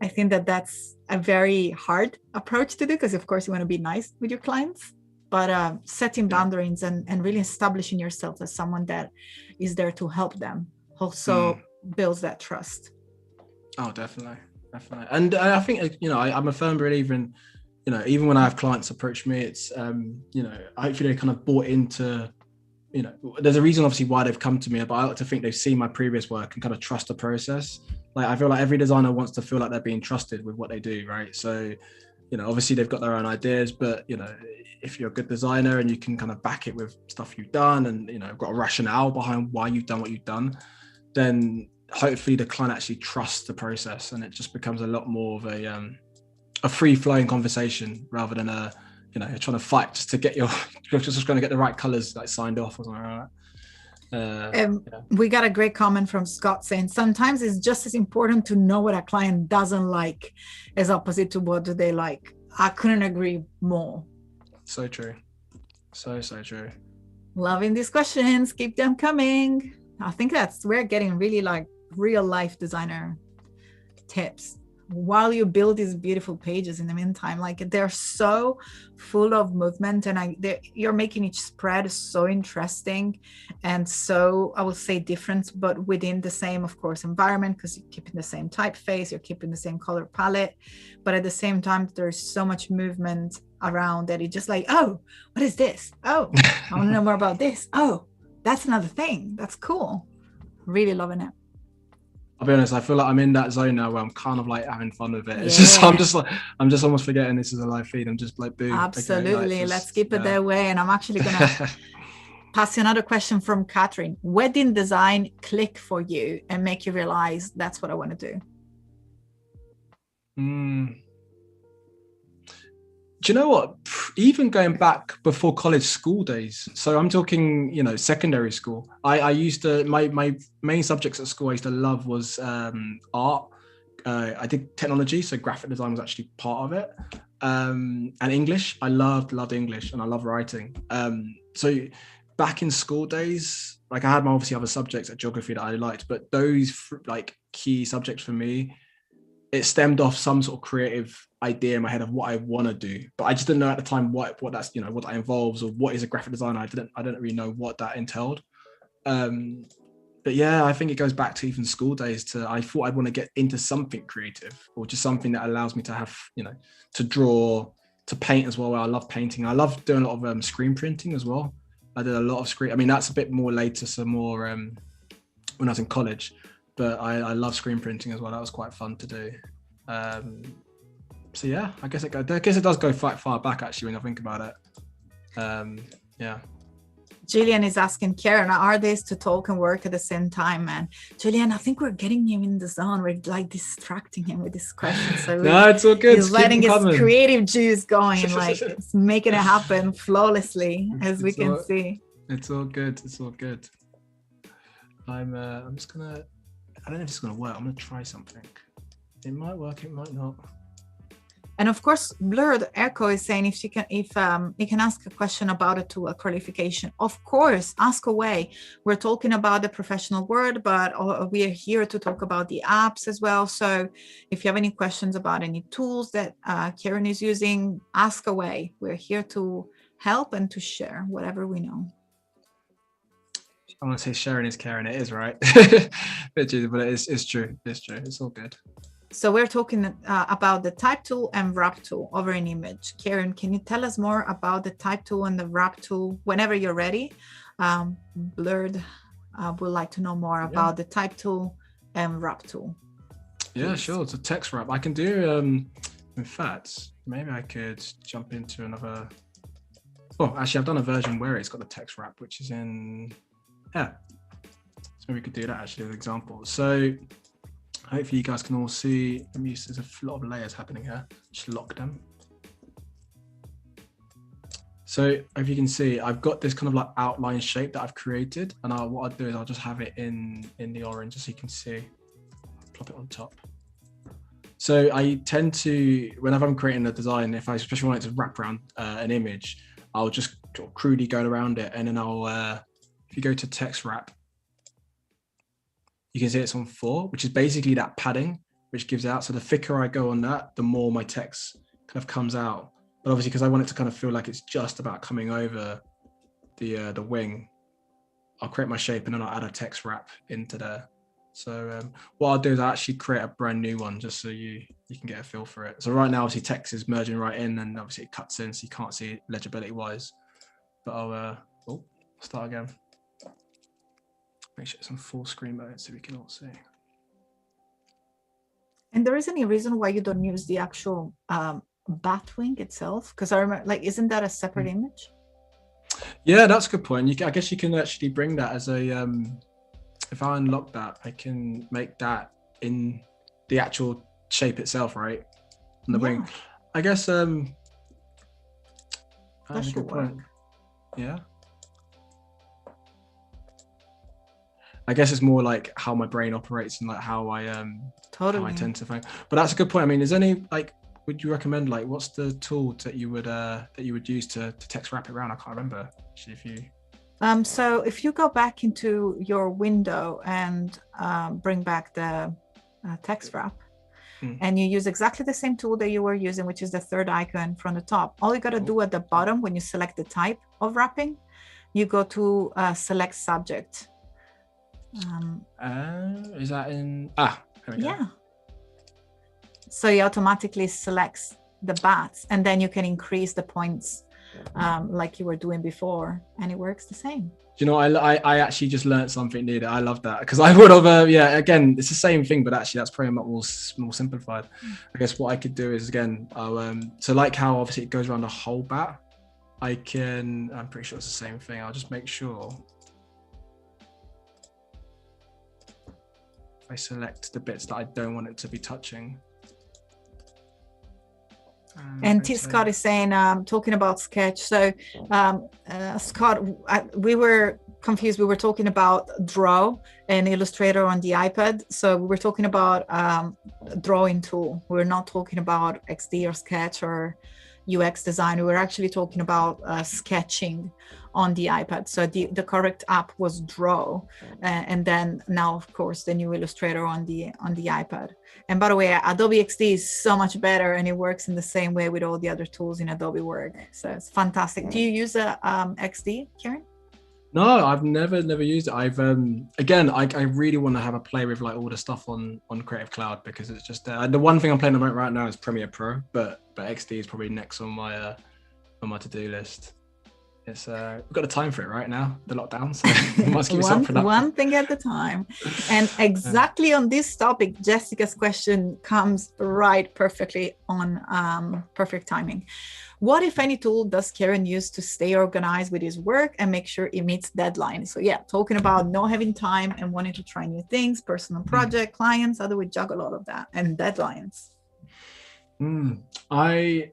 I think that that's a very hard approach to do, because of course you want to be nice with your clients. But setting boundaries and really establishing yourself as someone that is there to help them also builds that trust. Oh, definitely. And I think, I'm a firm believer in, even when I have clients approach me, it's, hopefully they kind of bought into, there's a reason obviously why they've come to me, but I like to think they've seen my previous work and kind of trust the process. Like, I feel like every designer wants to feel like they're being trusted with what they do, right? So, obviously they've got their own ideas, but, if you're a good designer and you can kind of back it with stuff you've done and, got a rationale behind why you've done what you've done, then hopefully the client actually trusts the process, and it just becomes a lot more of a free-flowing conversation rather than a you know, you're trying to fight just to get you're just going to get the right colors like signed off or something like that. We got a great comment from Scott saying sometimes it's just as important to know what a client doesn't like as opposite to what do they like. I couldn't agree more. So true. So true. Loving these questions. Keep them coming. I think we're getting really like real life designer tips while you build these beautiful pages in the meantime. Like they're so full of movement, and you're making each spread so interesting and so, I would say, different, but within the same, of course, environment, because you're keeping the same typeface, you're keeping the same color palette, but at the same time there's so much movement around that it's just like, oh, what is this? Oh, I want to know more about this. Oh, that's another thing. That's cool. Really loving it. I'll be honest, I feel like I'm in that zone now where I'm kind of like having fun with it. It's just, I'm just almost forgetting this is a live feed. I'm just like, boom. Absolutely. Okay, let's keep it that way. And I'm actually going to pass you another question from Catherine. Where did design click for you and make you realize that's what I want to do? Do you know what? Even going back before college school days, so I'm talking, you know, secondary school. I used to, my main subjects at school I used to love was art. I did technology, so graphic design was actually part of it. And English, I loved English, and I love writing. So back in school days, like I had my obviously other subjects at geography that I liked, but those like key subjects for me, it stemmed off some sort of creative idea in my head of what I want to do, but I just didn't know at the time what that's, you know, what that involves or what is a graphic designer. I didn't really know what that entailed. But yeah, I think it goes back to even school days. I thought I'd want to get into something creative or just something that allows me to have, you know, to draw, to paint as well. I love painting. I love doing a lot of screen printing as well. I did a lot of screen. I mean, that's a bit more later, so more when I was in college. But I love screen printing as well. That was quite fun to do. So yeah, I guess it does go far back actually when I think about it. Yeah. Julian is asking, Kieron, are these to talk and work at the same time, man? Julian, I think we're getting him in the zone. We're like distracting him with this question. So no, it's all good. He's letting his creative juice going and like it's making it happen flawlessly, as we can see. It's all good. It's all good. I'm just gonna. I don't know if it's gonna work. I'm gonna try something. It might work. It might not. And of course, Blurred Echo is saying if you can ask a question about a tool qualification. Of course, ask away. We're talking about the professional world, but we are here to talk about the apps as well. So if you have any questions about any tools that Kieron is using, ask away. We're here to help and to share whatever we know. I want to say sharing is caring. It is, right? But it's true. It's true. It's all good. So we're talking about the type tool and wrap tool over an image. Kieron, can you tell us more about the type tool and the wrap tool whenever you're ready? Blurred would like to know more about the type tool and wrap tool. Yeah, sure. It's a text wrap. I can do, in fact, maybe I could jump into another. Oh, actually, I've done a version where it's got the text wrap, which is in, so we could do that actually as an example. So hopefully you guys can all see, there's a lot of layers happening here. Just lock them. So if you can see, I've got this kind of like outline shape that I've created, and what I'll do is I'll just have it in the orange, just so you can see. Plop it on top. So I tend to, whenever I'm creating a design, if I especially want it to wrap around an image, I'll just crudely go around it, and then I'll, if you go to text wrap, you can see it's on 4, which is basically that padding, which gives out. So the thicker I go on that, the more my text kind of comes out. But obviously, because I want it to kind of feel like it's just about coming over the wing, I'll create my shape and then I'll add a text wrap into there. So what I'll do is I'll actually create a brand new one just so you can get a feel for it. So right now, obviously, text is merging right in, and obviously it cuts in, so you can't see it legibility-wise. But I'll start again. Make sure it's on full screen mode so we can all see. And there is any reason why you don't use the actual bat wing itself? Because I remember, like, isn't that a separate image? Yeah, that's a good point. I guess you can actually bring that as a, if I unlock that, I can make that in the actual shape itself, right? On the wing. I guess, That should work. Yeah. I guess it's more like how my brain operates and like how I Totally. how I tend to think. But that's a good point. I mean, is any like, would you recommend like what's the tool that you would use to text wrap it around? I can't remember actually if you. So if you go back into your window and bring back the text wrap, and you use exactly the same tool that you were using, which is the third icon from the top, all you got to do at the bottom when you select the type of wrapping, you go to select subject. Is that in yeah, so he automatically selects the bats, and then you can increase the points like you were doing before, and it works the same. Do you know, I actually just learned something new that I love that, because I would have again, it's the same thing, but actually that's probably more simplified. I guess what I could do is, again, so like how obviously it goes around the whole bat, I'm pretty sure it's the same thing. I'll just make sure I select the bits that I don't want it to be touching. And T. Scott is saying, talking about Sketch. So Scott, we were confused. We were talking about Draw and Illustrator on the iPad. So we were talking about drawing tool. We're not talking about XD or Sketch or UX design. We were actually talking about sketching on the iPad. So the correct app was Draw, and then now of course the new Illustrator on the iPad. And by the way, Adobe XD is so much better, and it works in the same way with all the other tools in Adobe Work. So it's fantastic. Do you use XD, Kieron? No, I've never used it. I've again, I really want to have a play with like all the stuff on Creative Cloud, because it's just the one thing I'm playing on right now is Premiere Pro, but XD is probably next on my to-do list. It's we've got the time for it right now, the lockdown, so we must keep one thing at a time. And exactly on this topic, Jessica's question comes right perfectly on perfect timing. What, if any, tool does Kieron use to stay organized with his work and make sure it meets deadlines? So yeah, talking about not having time and wanting to try new things, personal project, clients, how do we juggle all of that and deadlines? I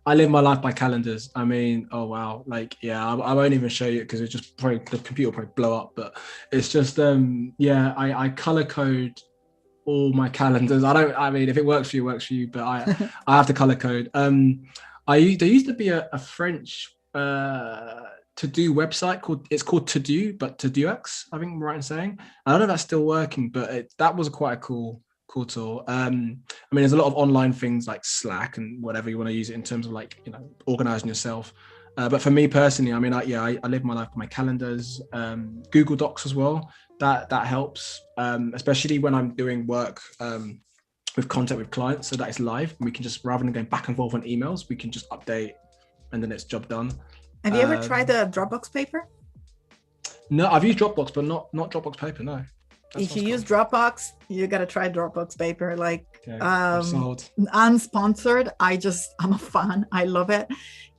live my life by calendars. I mean, oh wow, like yeah, I won't even show you because it's just probably the computer will probably blow up. But it's just I color code all my calendars. I mean, if it works for you, it works for you. But I have to color code. There used to be a French to-do website called To Do, but To-Do-X, I think I'm right in saying. I don't know if that's still working, but that was quite a cool tool. I mean, there's a lot of online things like Slack and whatever you want to use it in terms of like, you know, organizing yourself. But for me personally, I mean, I live my life by my calendars, Google Docs as well. That helps, especially when I'm doing work with content with clients, so that it's live. And we can just, rather than going back and forth on emails, we can just update and then it's job done. Have you ever tried the Dropbox paper? No, I've used Dropbox, but not Dropbox paper, no. If you use Dropbox, you gotta try Dropbox paper. Like unsponsored. I'm a fan. I love it.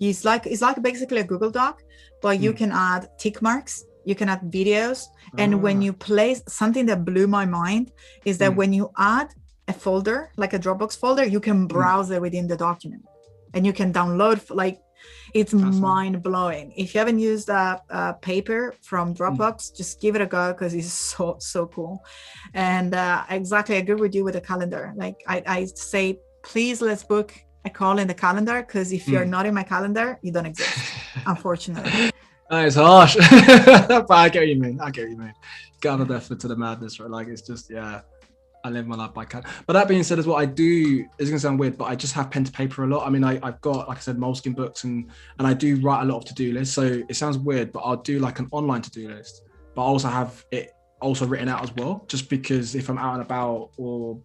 It's like basically a Google Doc, but you can add tick marks, you can add videos, and when you place something that blew my mind is that when you add a folder, like a Dropbox folder, you can browse it within the document, and you can download it's mind blowing. If you haven't used paper from Dropbox, just give it a go because it's so cool. And exactly, I agree with you with the calendar. Like I say, please let's book a call in the calendar, because if you're not in my calendar, you don't exist, unfortunately. It's harsh, but I get what you mean. Gather the effort to the madness, right? Like it's just I live my life by calendar. But that being said, is what I do, it's gonna sound weird, but I just have pen to paper a lot. I mean, I've got, like I said, Moleskine books, and I do write a lot of to-do lists. So it sounds weird, but I'll do like an online to-do list, but I also have it also written out as well, just because if I'm out and about, or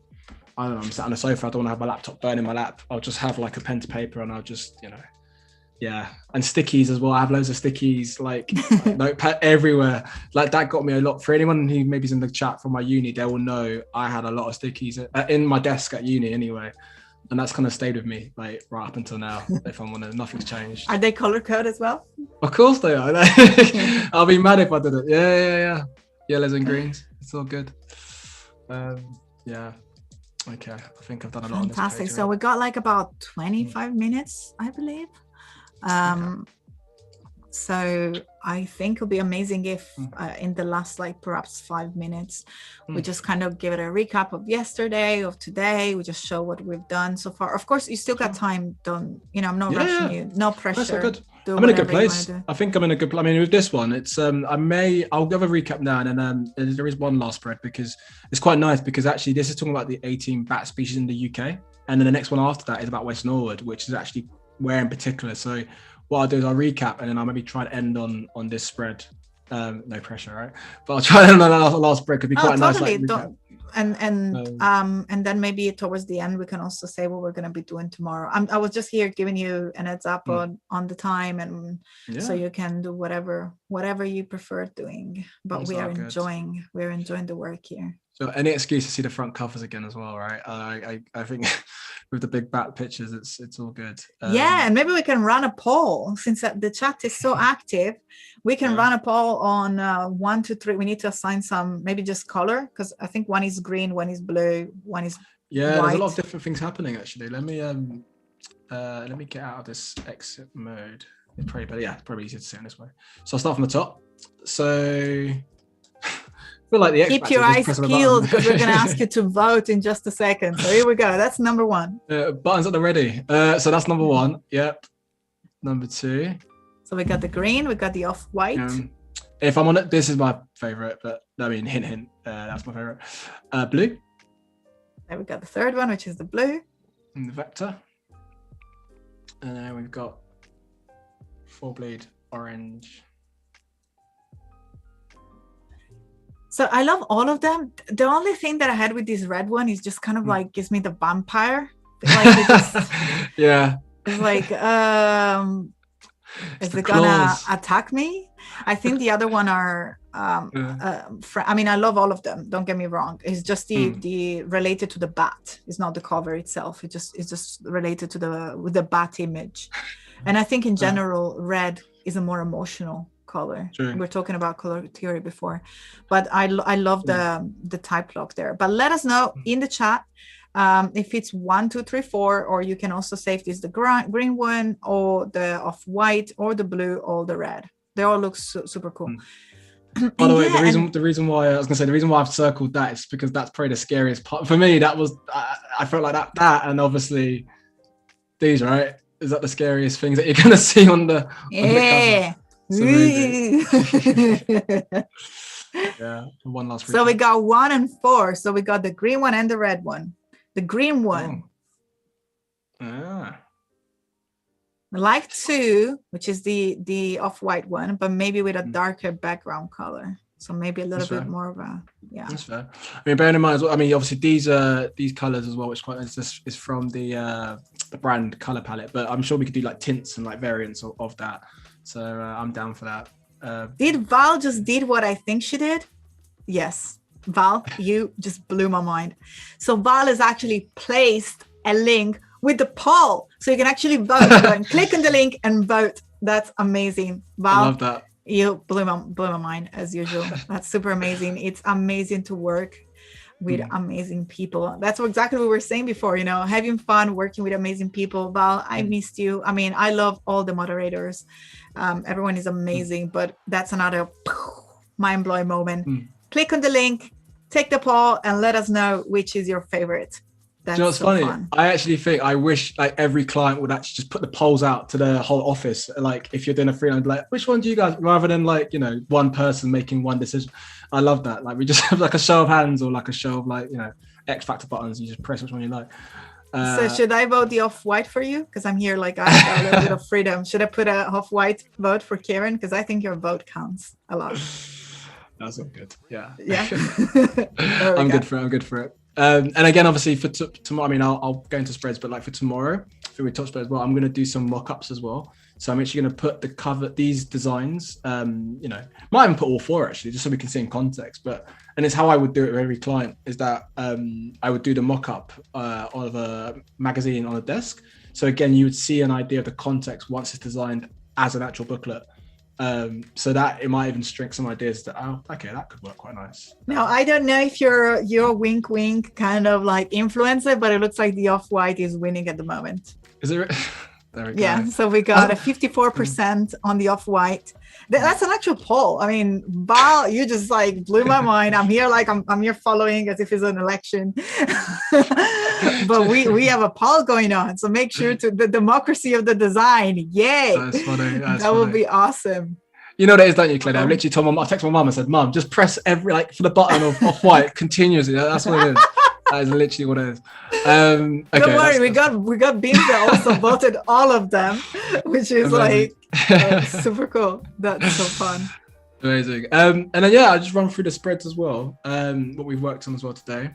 I don't know, I'm sat on the sofa, I don't want to have my laptop burning my lap, I'll just have like a pen to paper, and I'll just, you know, and stickies as well. I have loads of stickies, like notepad everywhere. Like that got me a lot. For anyone who maybe is in the chat from my uni, they will know I had a lot of stickies in my desk at uni anyway, and that's kind of stayed with me like right up until now. If I'm honest, nothing's changed. Are they color code as well? Of course they are. I'll be mad if I did it. Yeah. Yellows and greens. It's all good. Okay, I think I've done a lot. Fantastic. So we got like about 25 minutes, I believe. So I think it'll be amazing if in the last like perhaps 5 minutes, we just kind of give it a recap of yesterday, of today. We just show what we've done so far. Of course, you still got time. Don't, I'm not rushing you. No pressure. That's so good. I'm in a good place. I think I'm in a good place. I mean, with this one, it's I'll give a recap now, and then there is one last spread because it's quite nice because actually this is talking about the 18 bat species in the UK, and then the next one after that is about West Norwood, which is actually where in particular. So what I'll do is I'll recap, and then I'll maybe try and end on this spread. No pressure, right? But I'll try and end on that last spread. Could be quite nice. Like, and then maybe towards the end we can also say what we're going to be doing tomorrow. I was just here giving you an heads up on the time, and so you can do whatever you prefer doing. But we're enjoying the work here. So any excuse to see the front covers again as well, right? I think with the big bat pictures, it's all good. And maybe we can run a poll since the chat is so active. We can run a poll on 1, 2, 3. We need to assign some, maybe just color, because I think one is green, one is blue, one is white. There's a lot of different things happening actually. Let me get out of this exit mode. It's probably easier to see in this way. So I'll start from the top. So I feel like the keep your eyes peeled because we're going to ask you to vote in just a second. So here we go. That's number 1. Buttons at the ready. So that's number 1. Yep. Number 2. So we got the green. We got the off-white. If I'm on it, this is my favorite. But I mean, hint. That's my favorite. Blue. Then we got the third one, which is the blue. And the vector. And then we've got 4-bleed orange. So I love all of them. The only thing that I had with this red one is just kind of like gives me the vampire. Like it just, it's like, is it gonna attack me? I think the other one are, I mean, I love all of them. Don't get me wrong. It's just the related to the bat. It's not the cover itself. It's just related to the bat image. And I think in general, red is a more emotional color. We're talking about color theory before, but I love the type lock there. But let us know in the chat if it's 1, 2, 3, 4, or you can also say if it's the green one or the off-white or the blue or the red. They all look super cool. By the way, the reason why I've circled that is because that's probably the scariest part for me. That was I felt like that, and obviously these, right? Is that the scariest things that you're gonna see on the cover? One last. So we got 1 and 4. So we got the green one and the red one. The green one. I like 2, which is the off-white one, but maybe with a darker background color. So maybe a little bit more of a That's fair. I mean, bearing in mind as well, I mean, obviously these colors as well, which quite is from the brand color palette, but I'm sure we could do like tints and like variants of that. So I'm down for that. Did Val just did what I think she did? Yes. Val, you just blew my mind. So Val has actually placed a link with the poll. So you can actually vote. Go and click on the link and vote. That's amazing. Val, I love that. You blew my mind as usual. That's super amazing. It's amazing to work with amazing people. That's exactly what we were saying before, having fun working with amazing people. Val, I missed you. I mean, I love all the moderators. Everyone is amazing, but that's another mind-blowing moment. Click on the link, take the poll, and let us know which is your favorite. That's what's funny? Fun. I actually think I wish like every client would actually just put the polls out to the whole office. Like if you're doing a freelance, like which one do you guys, rather than like, one person making one decision. I love that. Like we just have like a show of hands or like a show of like, X factor buttons. You just press which one you like. So should I vote the off-white for you? Because I'm here like I have a little bit of freedom. Should I put a off-white vote for Kieron? Because I think your vote counts a lot. That's all good. Yeah. I'm good for it. And again, obviously for tomorrow, I mean, I'll go into spreads, but like for tomorrow, for we top spread as well, I'm going to do some mock-ups as well. So I'm actually going to put these designs, might even put all 4 actually, just so we can see in context. And it's how I would do it with every client is that I would do the mock-up of a magazine on a desk. So again, you would see an idea of the context once it's designed as an actual booklet. So that it might even string some ideas that that could work quite nice. Now I don't know if you're wink kind of like influencer, but it looks like the off-white is winning at the moment. Is it? There we go. Yeah, so we got a 54% on the off-white. That's an actual poll. I mean, Val, you just like blew my mind. I'm here like I'm here following as if it's an election. But we have a poll going on. So make sure to the democracy of the design. Yay. That's funny. That would be awesome. You know what it is, don't you, Claire? I literally told I texted my mum and said, Mum, just press for the button of off-white continuously. That's what it is. That is literally what it is. Okay, don't worry, we got beans that also voted all of them, which is like super cool. That's so fun. Amazing. And then I'll just run through the spreads as well. What we've worked on as well today.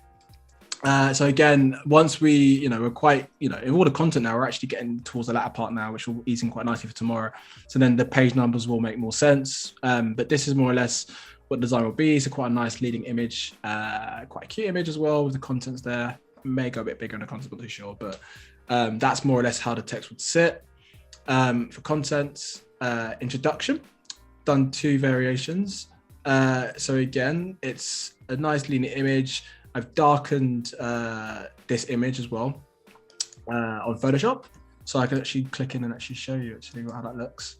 So again, once we're quite, in all the content now, we're actually getting towards the latter part now, which will ease in quite nicely for tomorrow. So then the page numbers will make more sense. But this is more or less what the design will be. So quite a nice leading image, quite a cute image as well with the contents there. May go a bit bigger in the content, not too sure, but that's more or less how the text would sit. For contents, introduction, done 2 variations. So again, it's a nice leading image. I've darkened this image as well on Photoshop, so I can actually click in and actually show you how that looks.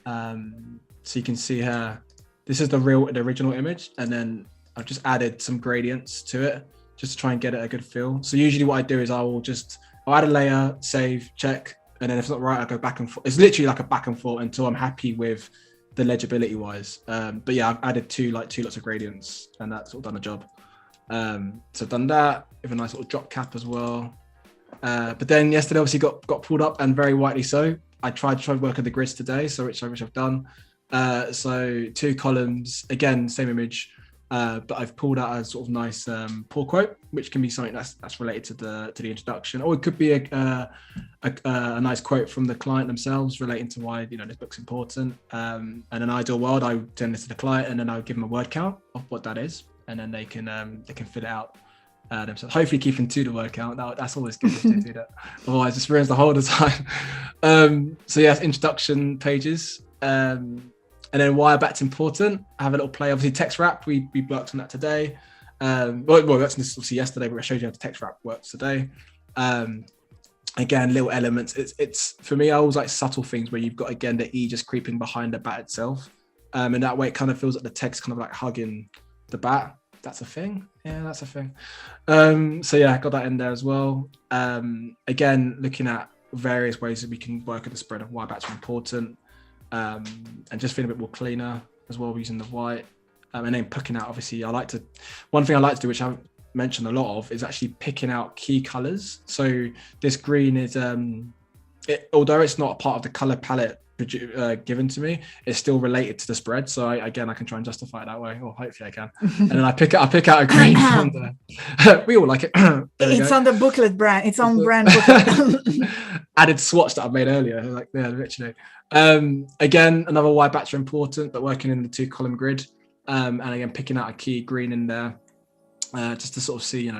So you can see here, this is the original image, and then I've just added some gradients to it just to try and get it a good feel. So usually what I do is I'll add a layer, save, check, and then if it's not right, I go back and forth. It's literally like a back and forth until I'm happy with the legibility wise. But yeah, I've added two lots of gradients, and that's sort of done the job. So I've done that with a nice little drop cap as well. But then yesterday obviously got pulled up, and very rightly so. I tried to work on the grids today, so which I've done. So 2 columns, again, same image, but I've pulled out a sort of nice pull quote, which can be something that's related to the introduction, or it could be a nice quote from the client themselves relating to why this book's important. And in an ideal world, I would send this to the client, and then I would give them a word count of what that is, and then they can fill it out themselves. Hopefully keeping to the word count. That's always good if they do that. Otherwise, it just ruins the whole design. So yes, introduction pages. And then why that's important, I have a little play. Obviously, text wrap, we worked on that today. Well, that's obviously yesterday, but I showed you how the text wrap works today. Again, little elements. It's for me, I always like subtle things where you've got, again, the E just creeping behind the bat itself. And that way it kind of feels like the text kind of like hugging the bat. That's a thing. Yeah, that's a thing. So yeah, I got that in there as well. Again, looking at various ways that we can work at the spread of why bats are important. And just feeling a bit more cleaner as well using the white, and then picking out, obviously one thing I like to do, which I haven't mentioned a lot of, is actually picking out key colors. So this green is although it's not a part of the color palette given to me, it's still related to the spread, so I can try and justify it that way, or hopefully I can. And then I pick out a green from there. We all like it. It's on the Booklet brand. It's on brand Booklet. Added swatch that I made earlier, like yeah, literally. Again, another why bats are important, but working in the 2-column grid, and again picking out a key green in there, just to sort of see,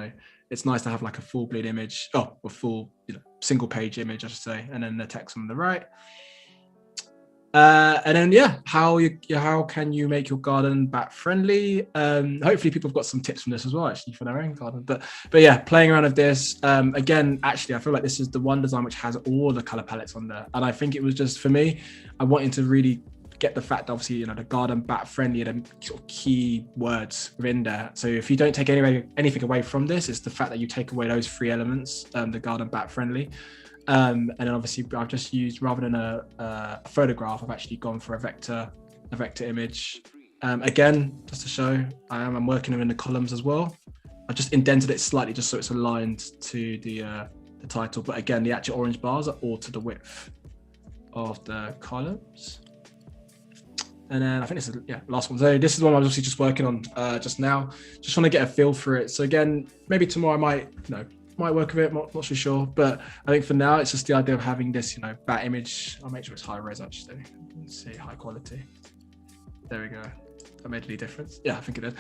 it's nice to have like a full bleed image, a full single page image, I should say, and then the text on the right. And then how can you make your garden bat friendly? Hopefully people have got some tips from this as well, actually, for their own garden. But yeah, playing around with this. Again, actually, I feel like this is the one design which has all the color palettes on there, and I think it was just, for me, I wanted to really get the fact that obviously the garden bat friendly and sort of key words within there. So if you don't take anything away from this, it's the fact that you take away those 3 elements, the garden bat friendly. And then obviously I've just used, rather than a photograph, I've actually gone for a vector image. Again, just to show, I'm working within the columns as well. I just indented it slightly just so it's aligned to the title. But again, the actual orange bars are all to the width of the columns. And then I think this is last one. So this is one I was obviously just working on just now. Just trying to get a feel for it. So again, maybe tomorrow I might work with it, not so sure, but I think for now it's just the idea of having this bat image. I'll make sure it's high res, actually. Let's see, high quality. There we go. That made any difference. Yeah, I think it did.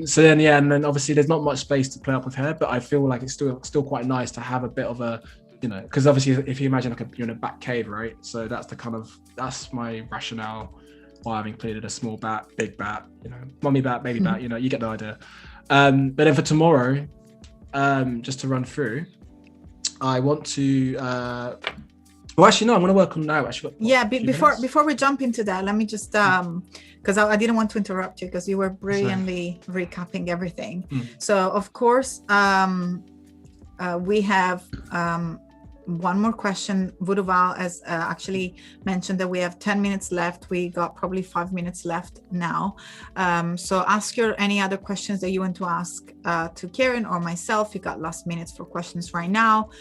So then and then obviously there's not much space to play up with here, but I feel like it's still quite nice to have a bit of a, because obviously if you imagine you're in a bat cave, right? So that's my rationale why I've included a small bat, big bat, mummy bat, baby bat, you get the idea. But then for tomorrow, just to run through, I want to Well, actually, no, I'm going to work on now. Actually, before we jump into that, let me just because I didn't want to interrupt you because you were brilliantly recapping everything. So of course, we have one more question. Vuduval has actually mentioned that we have 10 minutes left. We got probably 5 minutes left now. So ask any other questions that you want to ask to Kieron or myself. You got last minutes for questions right now.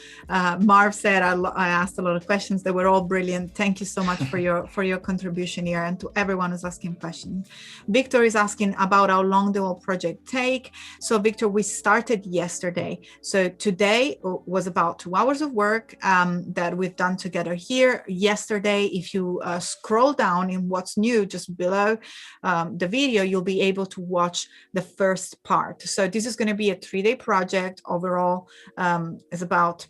Marv said I asked a lot of questions. They were all brilliant. Thank you so much for your contribution here, and to everyone who's asking questions. Victor is asking about how long the whole project take. So Victor, we started yesterday. So today was about 2 hours of work that we've done together here. Yesterday, if you scroll down in what's new just below the video, you'll be able to watch the first part. So this is going to be a 3-day project. Overall, it's about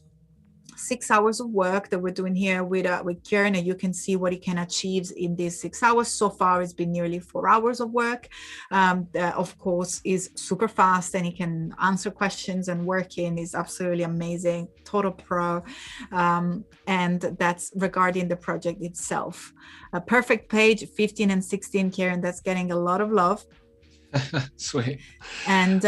6 hours of work that we're doing here with Kieron, and you can see what he can achieve in these 6 hours. So far, it's been nearly 4 hours of work. Of course, is super fast, and he can answer questions and work in. Is absolutely amazing, total pro. And that's regarding the project itself. A perfect page, 15 and 16, Kieron. That's getting a lot of love. Sweet. And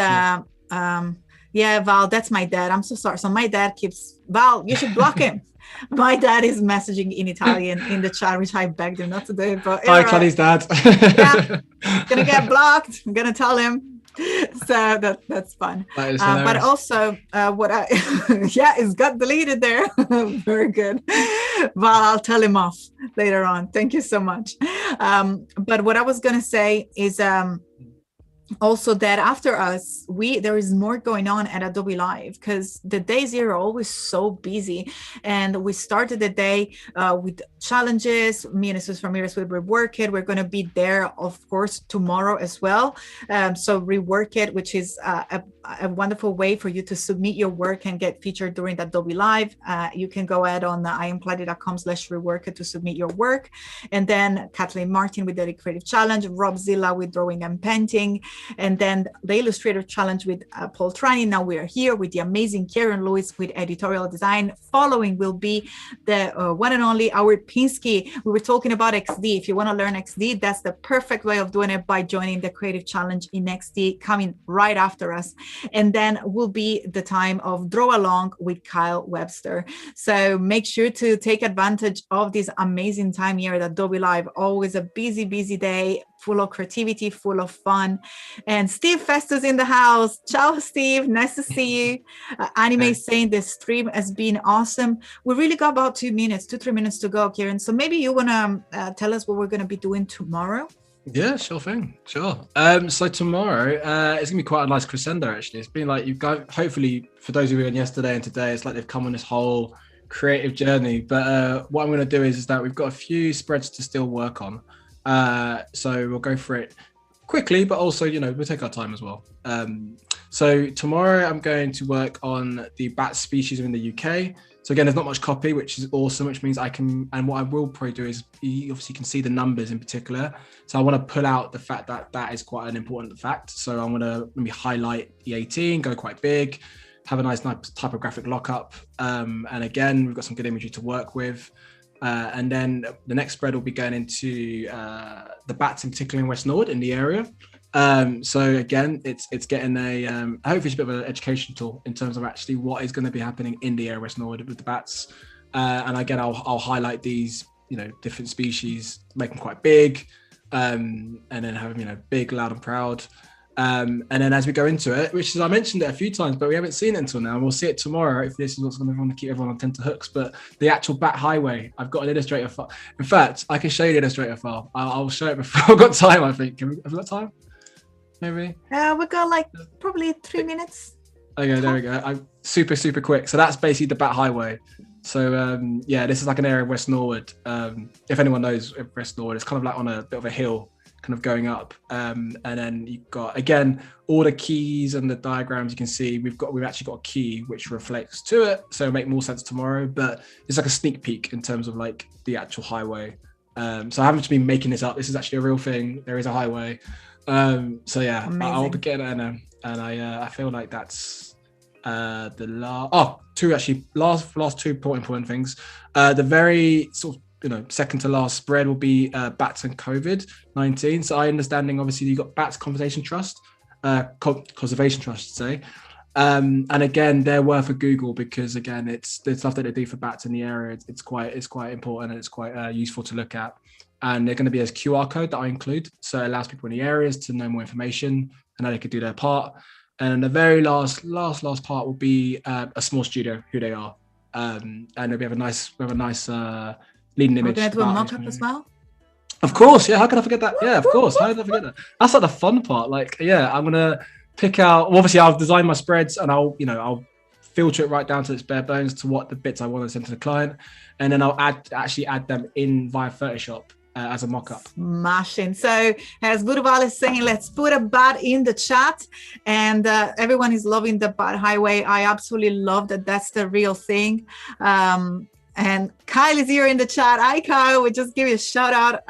yeah, Val, that's my dad. I'm so sorry. So my dad keeps, Val, you should block him. My dad is messaging in Italian in the chat, which I begged him not to do. But hi, Claudia's dad. Yeah, gonna get blocked. I'm gonna tell him. So that's fun. That is but also it's got deleted there. Very good. Well, I'll tell him off later on. Thank you so much. But what I was gonna say is also that after us, there is more going on at Adobe Live, because the days here are always so busy, and we started the day with challenges. Me and Sus Ramirez with Rework It. We're going to be there, of course, tomorrow as well. So Rework It, which is a wonderful way for you to submit your work and get featured during the Adobe Live. You can go ahead on iamclaudia.com/reworkit to submit your work. And then Kathleen Martin with the Creative Challenge, Rob Zilla with Drawing and Painting, and then the Illustrator Challenge with Paul Trani. Now we are here with the amazing Kieron Lewis with Editorial Design. Following will be the one and only Howard Pinsky. We were talking about XD. If you want to learn XD, that's the perfect way of doing it, by joining the Creative Challenge in XD, coming right after us. And then will be the time of Draw Along with Kyle Webster. So make sure to take advantage of this amazing time here at Adobe Live. Always a busy, busy day, full of creativity, full of fun. And Steve Festus in the house. Ciao, Steve. Nice to see you. Anime is saying the stream has been awesome. We really got about 2 minutes, 2-3 minutes to go, Kieron. So maybe you want to tell us what we're going to be doing tomorrow? Yeah, sure thing. Sure. So tomorrow, it's gonna be quite a nice crescendo. Actually, it's been like you've got. Hopefully, for those of you on yesterday and today, it's like they've come on this whole creative journey. But what I'm gonna do is that we've got a few spreads to still work on. So we'll go for it quickly, but also we'll take our time as well. So tomorrow I'm going to work on the bat species in the UK. So again, there's not much copy, which is awesome, which means I can, and what I will probably do is, you obviously can see the numbers in particular. So I want to pull out the fact that that is quite an important fact. So I'm going to maybe highlight the 18, go quite big, have a nice typographic lockup. And again, we've got some good imagery to work with. And then the next spread will be going into the bats in particular in West Norwood in the area. So again, it's getting hopefully it's a bit of an education tool in terms of actually what is going to be happening in the area of West Norwood with the bats. And again, I'll highlight these, different species, make them quite big, and then have them, big, loud and proud. And then as we go into it, which is, I mentioned it a few times, but we haven't seen it until now. We'll see it tomorrow if this is what's going to keep everyone on tenterhooks. But the actual bat highway, I've got an Illustrator file. In fact, I can show you the Illustrator file. I'll show it before I've got time, I think. Have we got time? Maybe? We got probably 3 minutes. Okay, there we go. I'm super, super quick. So that's basically the bat highway. So this is like an area of West Norwood. If anyone knows West Norwood, it's kind of like on a bit of a hill, kind of going up, and then you've got, again, all the keys and the diagrams you can see. We've actually got a key which reflects to it, so it'll make more sense tomorrow, but it's like a sneak peek in terms of like the actual highway. So I haven't just been making this up. This is actually a real thing. There is a highway. So yeah, I'll be getting it, and I feel like that's the last two important things. The very sort of second to last spread will be bats and COVID-19. So I understanding obviously you got bats conservation trust, say. And again, they're worth a Google because again, it's the stuff that they do for bats in the area. It's quite important and it's quite useful to look at. And they're going to be a QR code that I include, so it allows people in the areas to know more information and how they could do their part. And the very last part will be a small studio, who they are, and we have a nice leading image. We're going to do a mock-up as well. Of course, yeah. How could I forget that? Yeah, of course. How did I forget that? That's like the fun part. Like, yeah, I'm gonna pick out. Well, obviously, I'll design my spreads and I'll filter it right down to its bare bones to what the bits I want to send to the client, and then I'll actually add them in via Photoshop. As a mock-up. Smashing. So as Budval is saying, let's put a bat in the chat, and everyone is loving the bat highway. I absolutely love that. That's the real thing. And Kyle is here in the chat. Hi Kyle, we just give you a shout out.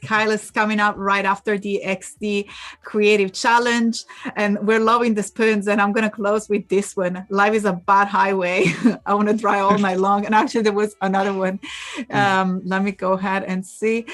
Kyle is coming up right after the XD Creative Challenge, and we're loving the spoons. And I'm going to close with this one. Life is a bad highway. I want to dry all night long. And actually, there was another one. Let me go ahead and see.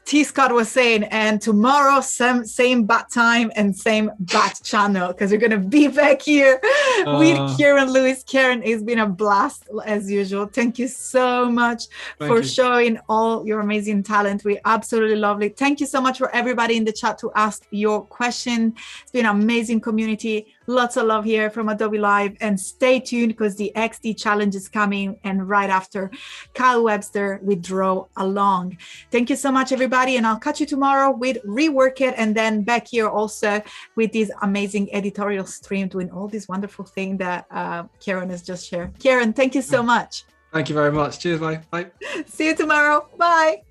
T. Scott was saying, and tomorrow, same bat time and same bat channel, because we're going to be back here with Kieron Lewis. Kieron, it's been a blast as usual. Thank you so much for showing all your amazing talent. We absolutely love it. Thank you so much for everybody in the chat to ask your question. It's been an amazing community. Lots of love here from Adobe Live, and stay tuned because the XD challenge is coming, and right after Kyle Webster with Draw Along. Thank you so much, everybody, and I'll catch you tomorrow with Rework It, and then back here also with this amazing editorial stream doing all these wonderful things that Kieron has just shared. Kieron, thank you so much. Thank you very much. Cheers, bye. Bye. See you tomorrow. Bye.